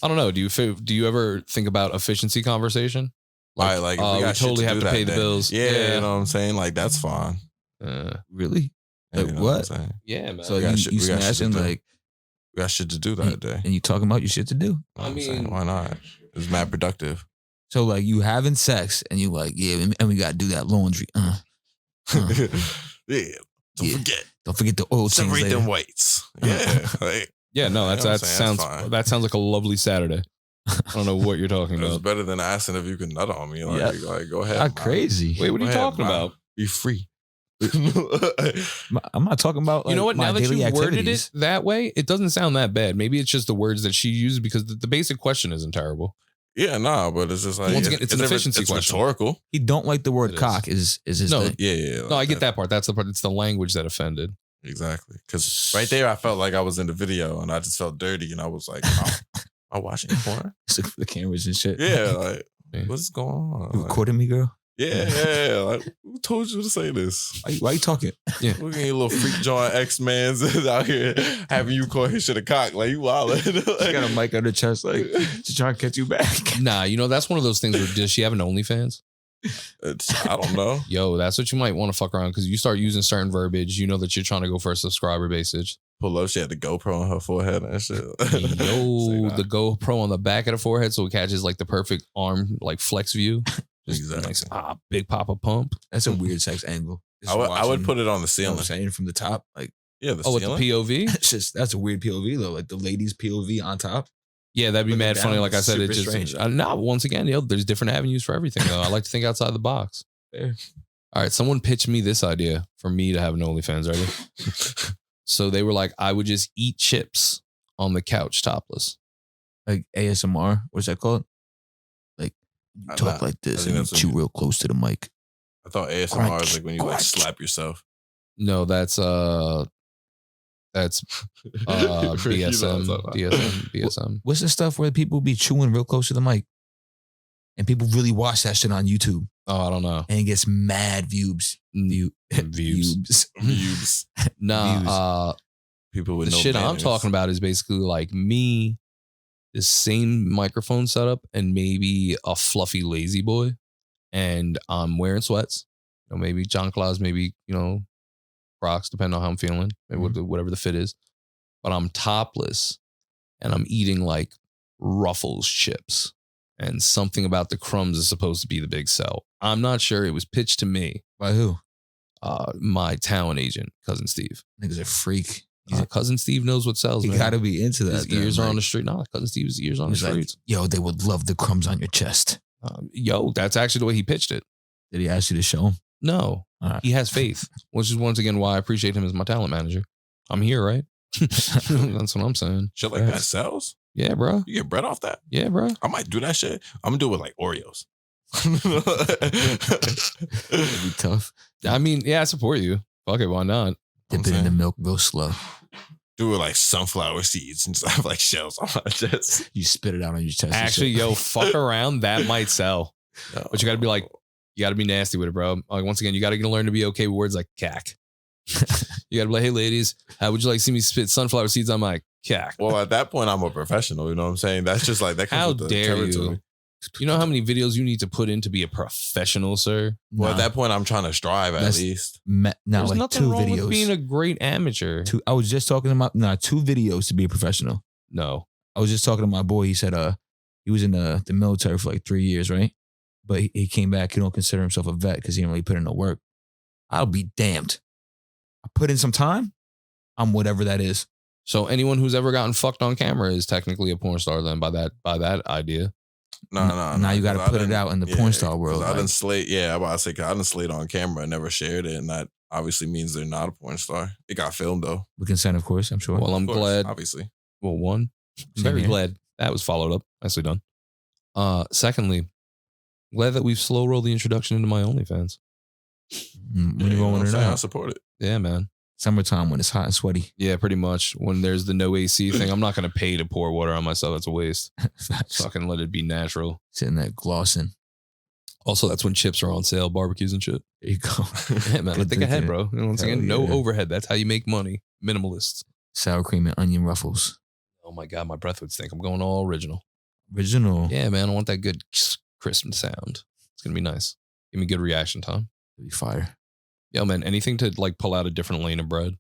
I don't know. Do you ever think about efficiency conversation? all right, like if we got shit totally have do to that pay the day. bills. Yeah, you know what I'm saying? Like that's fine. Really? You Like, know what? I'm saying? Yeah, man. So We got you, shit- you we got shit to smashing do. like, We got shit to do that day. and you talking about your shit to do. You know what I'm saying? Why not? It's mad productive. So like you having sex and you like, yeah, and we got to do that laundry. Yeah. Don't Yeah. forget. Don't forget the oil change Separate later. them weights. Yeah. Like, Yeah, no, You know what I'm that saying? sounds That's fine. like a lovely Saturday. I don't know what you're talking it's about. better than asking if you can nut on me. Like, Yeah. like go ahead. Not man. crazy. Wait, what are you Go ahead, talking man. about? Be free. I'm not talking about. Like, You know what? my Now that you daily worded activities. it that way, it doesn't sound that bad. Maybe it's just the words that she used because the basic question isn't terrible. Yeah, nah, but it's just like Once again, it's an efficiency it's question. rhetorical. He don't like the word It is. cock. Is his No, thing? Yeah, yeah. No, I get that part. That's the part. It's the language that offended. Exactly. Because right there, I felt like I was in the video and I just felt dirty and I was like, I'm watching porn. Just look for the cameras and shit. Yeah, like, Yeah. what's going on? You Like, recording me, girl? yeah. Like, who told you to say this? Why you talking? Look at your little freak joint X-Mans out here having you call his shit a cock. Like, you wildin'. She got a mic on her chest, like to try and catch you back. Nah, you know, that's one of those things where does she have an OnlyFans? I don't know. Yo, that's what you might want to fuck around because you start using certain verbiage. You know that you're trying to go for a subscriber basis. Pull up, she had the GoPro on her forehead and shit. Yo, Say nah. the GoPro on the back of the forehead so it catches like the perfect arm, like flex view. Just Exactly. nice, big papa pump. That's a weird sex angle. I would put it on the You know ceiling. what I'm saying, from the top, like Yeah, the Oh, with ceiling. the POV? it's just that's a weird POV though, like the ladies POV on top. Yeah, that'd be Looking mad down, funny. Like I said, it super just strange. no. Once again, yo, there's different avenues for everything. Though I like to think outside the box. Fair. All right, someone pitched me this idea for me to have an OnlyFans. Ready? So they were like, I would just eat chips on the couch topless. Like ASMR, what's that called? Like you I talk know. like I this think and you that's what chew you- real close to the mic. I thought ASMR is like when you like slap yourself. No, that's You know what I'm BSM, talking about. BSM. What's the stuff where people be chewing real close to the mic? And people really watch that shit on YouTube Oh, I don't know. and it gets mad views. Views. Views. Views. Nah, People with the no shit I'm manners. talking about is basically like me, the same microphone setup, and maybe a fluffy lazy boy, and I'm wearing sweats. You know, maybe John Claus, maybe Crocs, depending on how I'm feeling, maybe whatever the fit is. But I'm topless, and I'm eating like Ruffles chips, and something about the crumbs is supposed to be the big sell. I'm not sure. It was pitched to me, By who? my talent agent, cousin Steve. Niggas a freak. Cousin Steve knows what sells. You man. gotta be into that. His then, ears are like, on the street. Nah, cousin Steve's ears on the he's like, streets. yo, they would love the crumbs on your chest. Yo, that's actually the way he pitched it. Did he ask you to show him? No, All right. he has faith, which is once again why I appreciate him as my talent manager. I'm here, right? That's what I'm saying. Shit like that sells. Yeah, bro. You get bread off that. Yeah, bro. I might do that shit. I'm gonna do it with like Oreos. It'd be tough. I mean, yeah, I support you. Fuck it, why not? Dip it in saying. the milk real slow. Do it like sunflower seeds and just have like shells on my chest. You spit it out on your chest. and Actually, shit. yo, fuck around. That might sell. No. But you gotta be like, you gotta be nasty with it, bro. Like once again, you gotta learn to be okay with words like cack. You gotta be like, hey ladies, how would you like to see me spit sunflower seeds on my cack? Well, at that point, I'm a professional. You know what I'm saying? That's just like that comes How with the dare territory. you? You know how many videos you need to put in to be a professional, sir? Well, at Nah, that point, I'm trying to strive at That's- least. not There's like nothing 2 wrong videos. with being a great amateur. I was just talking about 2 videos to be a professional. No. I was just talking to my boy. He said he was in the military for like 3 years, right? But he came back. He don't consider himself a vet because he didn't really put in the work. I'll be damned. I put in some time. I'm whatever that is. So anyone who's ever gotten fucked on camera is technically a porn star then by that idea. Now you got to put it out in the porn star world. I Like, didn't slate. Yeah, I'm about to say, 'cause I didn't slate on camera and never shared it, and that obviously means they're not a porn star. It got filmed though. with consent, of course. I'm sure. Well, I'm Of course, glad. obviously. Well, one, Same very here. glad that was followed up. Nicely done. Secondly, glad that we've slow rolled the introduction into my OnlyFans. When Yeah, you you know rolling what I'm it saying? I out, support it. Yeah, man. summertime when it's hot and sweaty. Yeah, pretty much. When there's the no AC thing, I'm not going to pay to pour water on myself. That's a waste. Facts. Fucking let it be natural. Sitting there glossing. Also, that's when chips are on sale, barbecues and shit. There you go. Yeah, man. Good Think ahead, thinking. bro. You know what I'm saying? Hell No yeah. overhead. That's how you make money. Minimalists. Sour cream and onion ruffles. Oh my God, my breath would stink. I'm going all original. Original. Yeah, man. I want that good crisp sound. It's going to be nice. Give me good reaction time. Be fire. Yo, man, anything to like pull out a different lane of bread.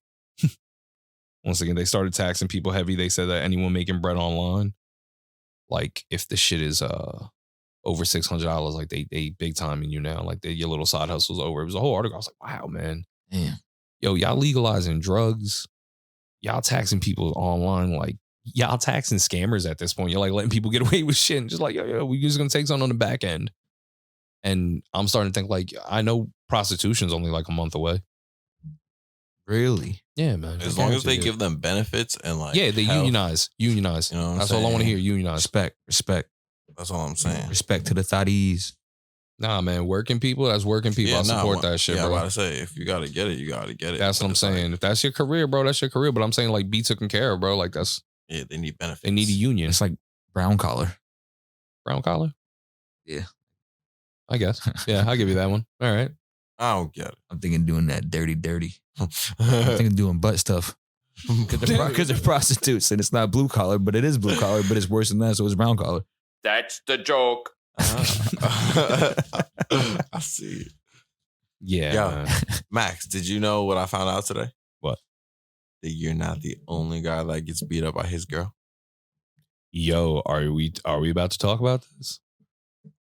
Once again, they started taxing people heavy. They said that anyone making bread online, like if the shit is over $600, like they big timing you now. Like your little side hustle's over. It was a whole article. I was like, wow, man. Damn. Yo, y'all legalizing drugs. Y'all taxing people online. Like y'all taxing scammers at this point. You're like letting people get away with shit and just like, yo, we just gonna take something on the back end. And I'm starting to think like, I know prostitution's only like a month away. Really? Yeah, man. As long as they Yeah. give them benefits and like Yeah, they health, unionize. Unionize. You know what I'm That's all I want to saying? hear. Unionize. Respect. That's all I'm saying. Respect to the thotties. Nah, man. Working people, that's working people. I support that shit, yeah, bro. I'm about to say, if you gotta get it, you gotta get it. That's what But I'm it's like, saying. If that's your career, bro, that's your career. But I'm saying like be taken care of, bro. Like that's yeah, they need benefits. they need a union. It's like brown collar. Brown collar. Yeah. I guess. Yeah, I'll give you that one. All right. I don't get I'm thinking doing that dirty. I'm it. thinking doing butt stuff. Because they're prostitutes and it's not blue collar, but it is blue collar, but it's worse than that, so it's brown collar. That's the joke. I see. Yeah. Yeah. Man. Max, did you know what I found out today? What? That you're not the only guy that gets beat up by his girl. Yo, are we about to talk about this?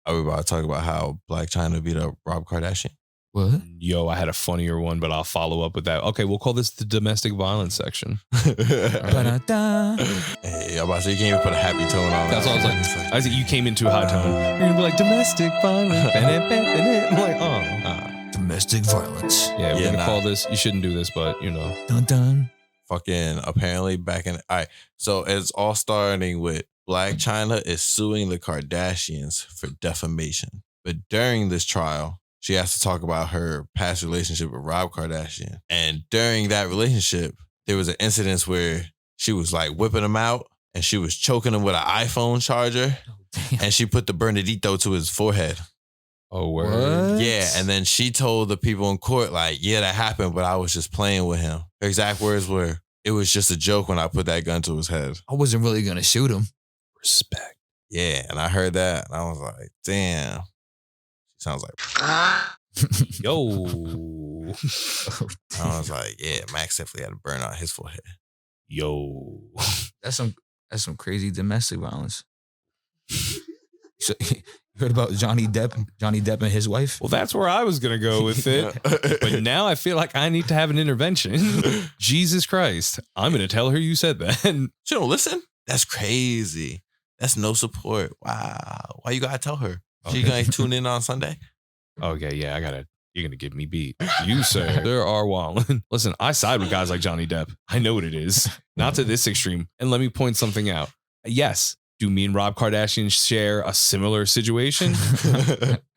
Are we about to talk about how Black China beat up Rob Kardashian? What? Yo, I had a funnier one, but I'll follow up with that. Okay, we'll call this the domestic violence section. Ba-da-da. Hey, I'm about to say you can't even put a happy tone on. That's that. all I was like. I said you came into a high tone. You're gonna be like domestic violence. I'm like, oh. Domestic violence. Yeah, we're Yeah, gonna nah. call this. You shouldn't do this, but you know. Dun dun. Fucking apparently back in. All right, so it's all starting with Black China is suing the Kardashians for defamation. But during this trial, she has to talk about her past relationship with Rob Kardashian. And during that relationship, there was an incident where she was like whipping him out and she was choking him with an iPhone charger Damn. and she put the Bernadito to his forehead. Oh, word. What? Yeah, and then she told the people in court, like, yeah, that happened, but I was just playing with him. Her exact words were, it was just a joke when I put that gun to his head. I wasn't really gonna shoot him. Respect. Yeah, and I heard that, and I was like, damn. She sounds like, Yo. I was like, yeah, Max definitely had to burn out his forehead. Yo. That's some crazy domestic violence. So, you heard about Johnny Depp and his wife? Well, that's where I was gonna go with it. But now I feel like I need to have an intervention. Jesus Christ. I'm gonna tell her you said that. She don't listen? That's crazy. That's no support. Wow. Why you gotta tell her? She Okay. gonna tune in on Sunday? Okay, yeah, you're gonna get me beat. You, sir, there are wildin'. Listen, I side with guys like Johnny Depp. I know what it is. Not to this extreme. And let me point something out. Yes, do me and Rob Kardashian share a similar situation?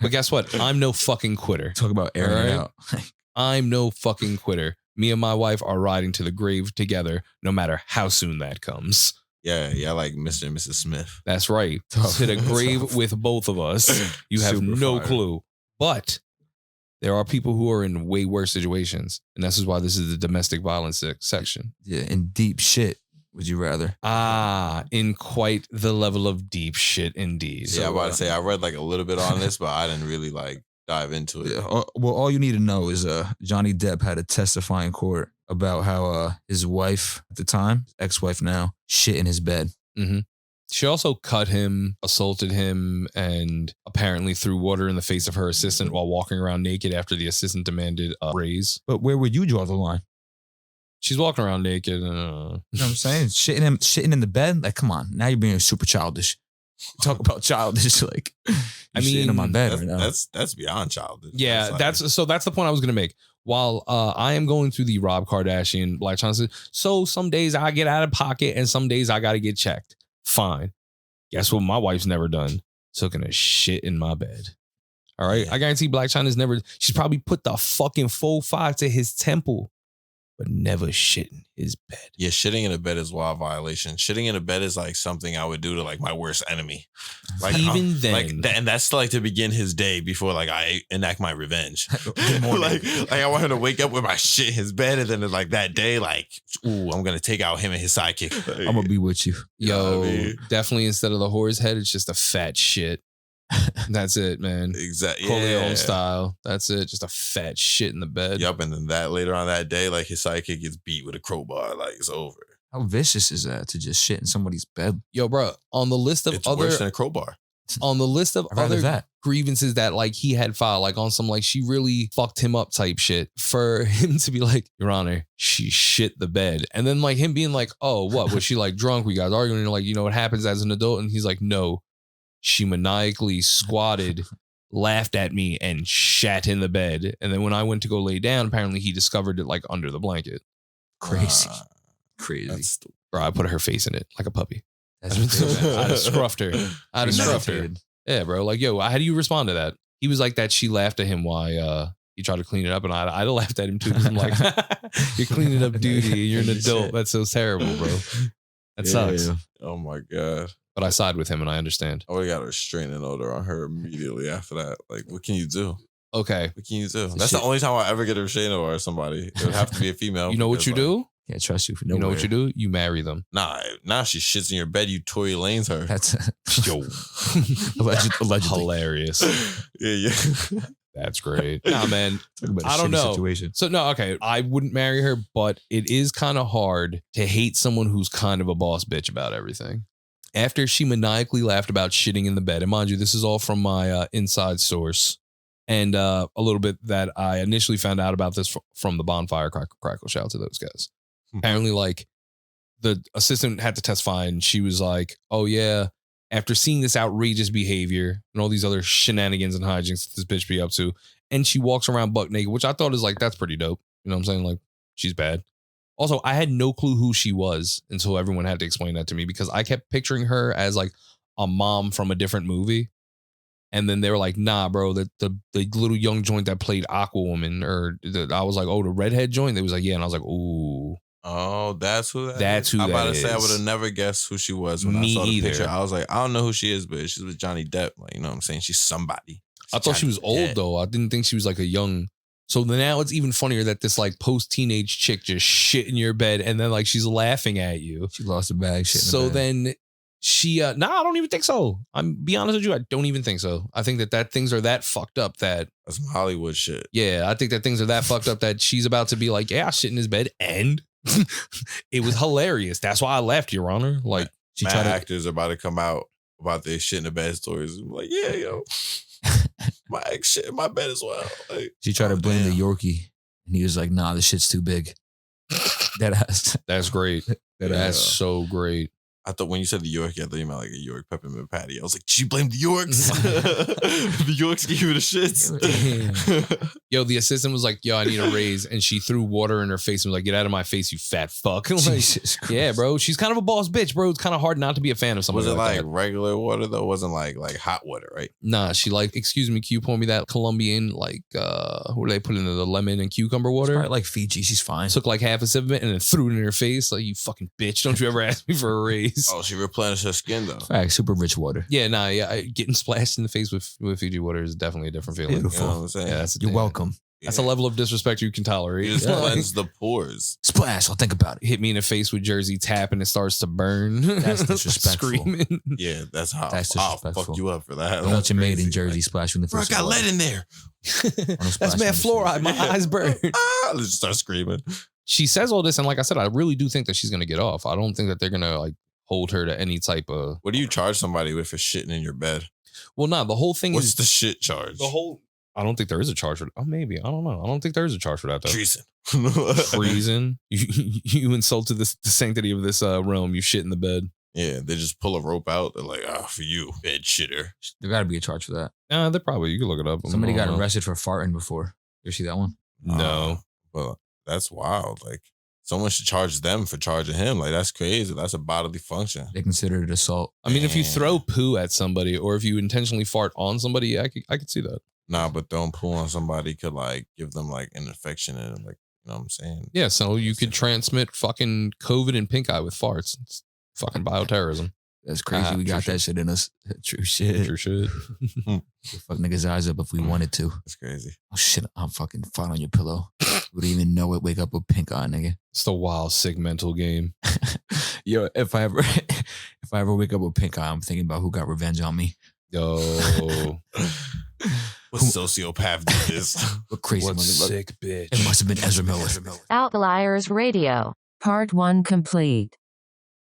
But guess what? I'm no fucking quitter. Talk about airing it Alright. out. I'm no fucking quitter. Me and my wife are riding to the grave together, no matter how soon that comes. Yeah, like Mr. and Mrs. Smith. That's right. Tough. To the grave with both of us. You have Super no fire. clue. But there are people who are in way worse situations. And this is why this is the domestic violence section. Yeah, and deep shit, would you rather? In quite the level of deep shit indeed. Yeah, I'm about to say I read like a little bit on this, but I didn't really like dive into it. Yeah, all you need to know is Johnny Depp had to testify in court about how his wife at the time, ex-wife now, shit in his bed. She also cut him, assaulted him, and apparently threw water in the face of her assistant while walking around naked after the assistant demanded a raise. But where would you draw the line? She's walking around naked. You know what I'm saying? Shitting in the bed? Like, come on. Now you're being super childish. Talk about childish. Like, I you shitting mean, on my bed That's, right now. that's beyond childish. Yeah, like- that's the point I was gonna make. While I am going through the Rob Kardashian Blac Chyna, so some days I get out of pocket and some days I gotta get checked. Fine. Guess what? My wife's never done. Taking a shit in my bed. All right. I guarantee Blac Chyna's never. She's probably put the fucking 4-5 to his temple, but never shit in his bed. Yeah, shitting in a bed is wild violation. Shitting in a bed is like something I would do to like my worst enemy. Like Even then, like and that's like to begin his day before like I enact my revenge. Good morning. like I want him to wake up with my shit in his bed, and then like that day, like, ooh, I'm gonna take out him and his sidekick. I'm gonna be with you. yo, I mean- definitely instead of the whore's head, it's just a fat shit. That's it, man. exactly. Corleone style. That's it. Just a fat shit in the bed. Yup, and then that later on that day, like his sidekick gets beat with a crowbar, like it's over. How vicious is that to just shit in somebody's bed? Yo, bro, on the list of It's worse other than a crowbar. on the list of I'd rather other that. grievances that like he had filed, like on some like she really fucked him up type shit, for him to be like, Your Honor, she shit the bed, and then like him being like, oh, what was she like drunk? We guys arguing, and like, you know what happens as an adult, and he's like, no, she maniacally squatted, laughed at me, and shat in the bed, and then when I went to go lay down, apparently he discovered it like under the blanket. Crazy. Ah, Crazy. that's stupid. Bro, I put her face in it like a puppy. That's I'd have scruffed her. I'd have scruffed her. premeditated. Yeah, bro. Like, yo, how do you respond to that? He was like that. She laughed at him while he tried to clean it up, and I'd laughed at him too. 'Cause I'm like, you're cleaning up duty. You're an adult. That's so terrible, bro. That sucks. Yeah. Oh my god. But I side with him, and I understand. I would have got a restraining order on her immediately after that. Like, what can you do? Okay, What can you do? Shit. That's the only time I ever get a restraining order on somebody. It would have to be a female. you know what because, you like, do? Can't trust you for You know what you nowhere. do? You marry them. Nah, now she shits in your bed. You Tory Lanes her. That's Yo, allegedly. hilarious. yeah. That's great. Nah, man. Talk about a I don't shitty know. Situation. So no, okay. I wouldn't marry her, but it is kind of hard to hate someone who's kind of a boss bitch about everything. After she maniacally laughed about shitting in the bed, and mind you, this is all from my inside source, and a little bit that I initially found out about this from the Bonfire Crackle. Shout out to those guys. Apparently, like the assistant had to testify, and she was like, "Oh yeah." After seeing this outrageous behavior and all these other shenanigans and hijinks that this bitch be up to, and she walks around buck naked, which I thought is like, that's pretty dope. You know what I'm saying? Like, she's bad. Also, I had no clue who she was until everyone had to explain that to me, because I kept picturing her as like a mom from a different movie. And then they were like, nah, bro, the little young joint that played Aquawoman, or I was like, oh, the redhead joint? They was like, yeah. And I was like, ooh. Oh, that's who that That's is? who I'm about that to say I is. would have never guessed who she was when Me I saw the either. picture. I was like, I don't know who she is, but she's with Johnny Depp. Like, you know what I'm saying? She's somebody. I thought she was old though. I didn't think she was like a young. So now it's even funnier that this like post-teenage chick just shit in your bed, and then like she's laughing at you. She lost a bag. Shit in the So bed. then she, I don't even think so. I'm be honest with you, I don't even think so. I think that things are that fucked up that, That's some Hollywood shit. yeah, I think that things are that fucked up that she's about to be like, yeah, I shit in his bed, and it was hilarious. That's why I laughed, Your Honor. Like, she Mad tried to. actors are about to come out about their shit in the bed stories. I'm like, yeah, yo, my ex shit in my bed as well. Like, She tried to oh, blame damn. the Yorkie, and he was like, "Nah, the shit's too big." That ass. that's great. That's Yeah. so great. I thought when you said the York, I thought you meant like a York peppermint patty. I was like, she blamed the Yorks. The Yorks gave you the shits. Yo, the assistant was like, yo, I need a raise. And she threw water in her face and was like, get out of my face, you fat fuck. Like, Jesus Christ. yeah, bro. She's kind of a boss bitch, bro. It's kind of hard not to be a fan of somebody Was it like that. regular water though? It wasn't like hot water, right? Nah, she like, excuse me, can you pour me that Colombian, like, what do they put in the lemon and cucumber It's water? probably like Fiji. She's fine. Took like half a sip of it and then threw it in her face. Like, you fucking bitch. Don't you ever ask me for a raise. Oh, she replenished her skin though. Fact, super rich water. Yeah, nah, yeah. Getting splashed in the face with Fiji water is definitely a different feeling. You Beautiful. know what I'm saying? Yeah, that's You're welcome. That's a level of disrespect you can tolerate. You just Yeah. cleanse the pores. Splash. I'll think about it. Hit me in the face with Jersey tap and it starts to burn. That's disrespectful. Screaming. Yeah, that's how That's I'll disrespectful. fuck you up for that. I want you made in Crazy. Jersey. Splash you in the Bro, I face. got with lead water. in there. That's splash mad in the fluoride. My face. eyes burn. Ah, let's just start screaming. She says all this, and like I said, I really do think that she's gonna get off. I don't think that they're gonna like hold her to any type of. What do you charge somebody with for shitting in your bed? Well, nah, the whole thing What's is the shit charge? the whole. I don't think there is a charge for. Oh, maybe I don't know. I don't think there is a charge for that though. treason. Treason. You insulted the sanctity of this realm. You shit in the bed. Yeah, they just pull a rope out. They're like, for you, bed shitter. There got to be a charge for that. They probably, you can look it up. Somebody got arrested. arrested for farting before. You ever see that one? No. But that's wild. Like, someone should charge them for charging him. Like, that's crazy. That's a bodily function. They consider it assault. I mean, if you Damn. throw poo at somebody or if you intentionally fart on somebody, yeah, I could see that. Nah, but throwing poo on somebody could, like, give them, like, an infection and, like, you know what I'm saying? Yeah, so you could transmit fucking COVID and pink eye with farts. It's fucking bioterrorism. That's crazy. We got true that shit in us. True shit. True shit. We'll fuck niggas' eyes up if we wanted to. That's crazy. Oh shit, I'm fucking fart on your pillow. Wouldn't even know it. Wake up with pink eye, nigga. It's the wild, sick mental game. Yo, if I ever wake up with pink eye, I'm thinking about who got revenge on me. Yo. What sociopath did this? What crazy What motherfucker. sick bitch. It must have been Ezra Miller. Outliers Radio. Part 1 complete.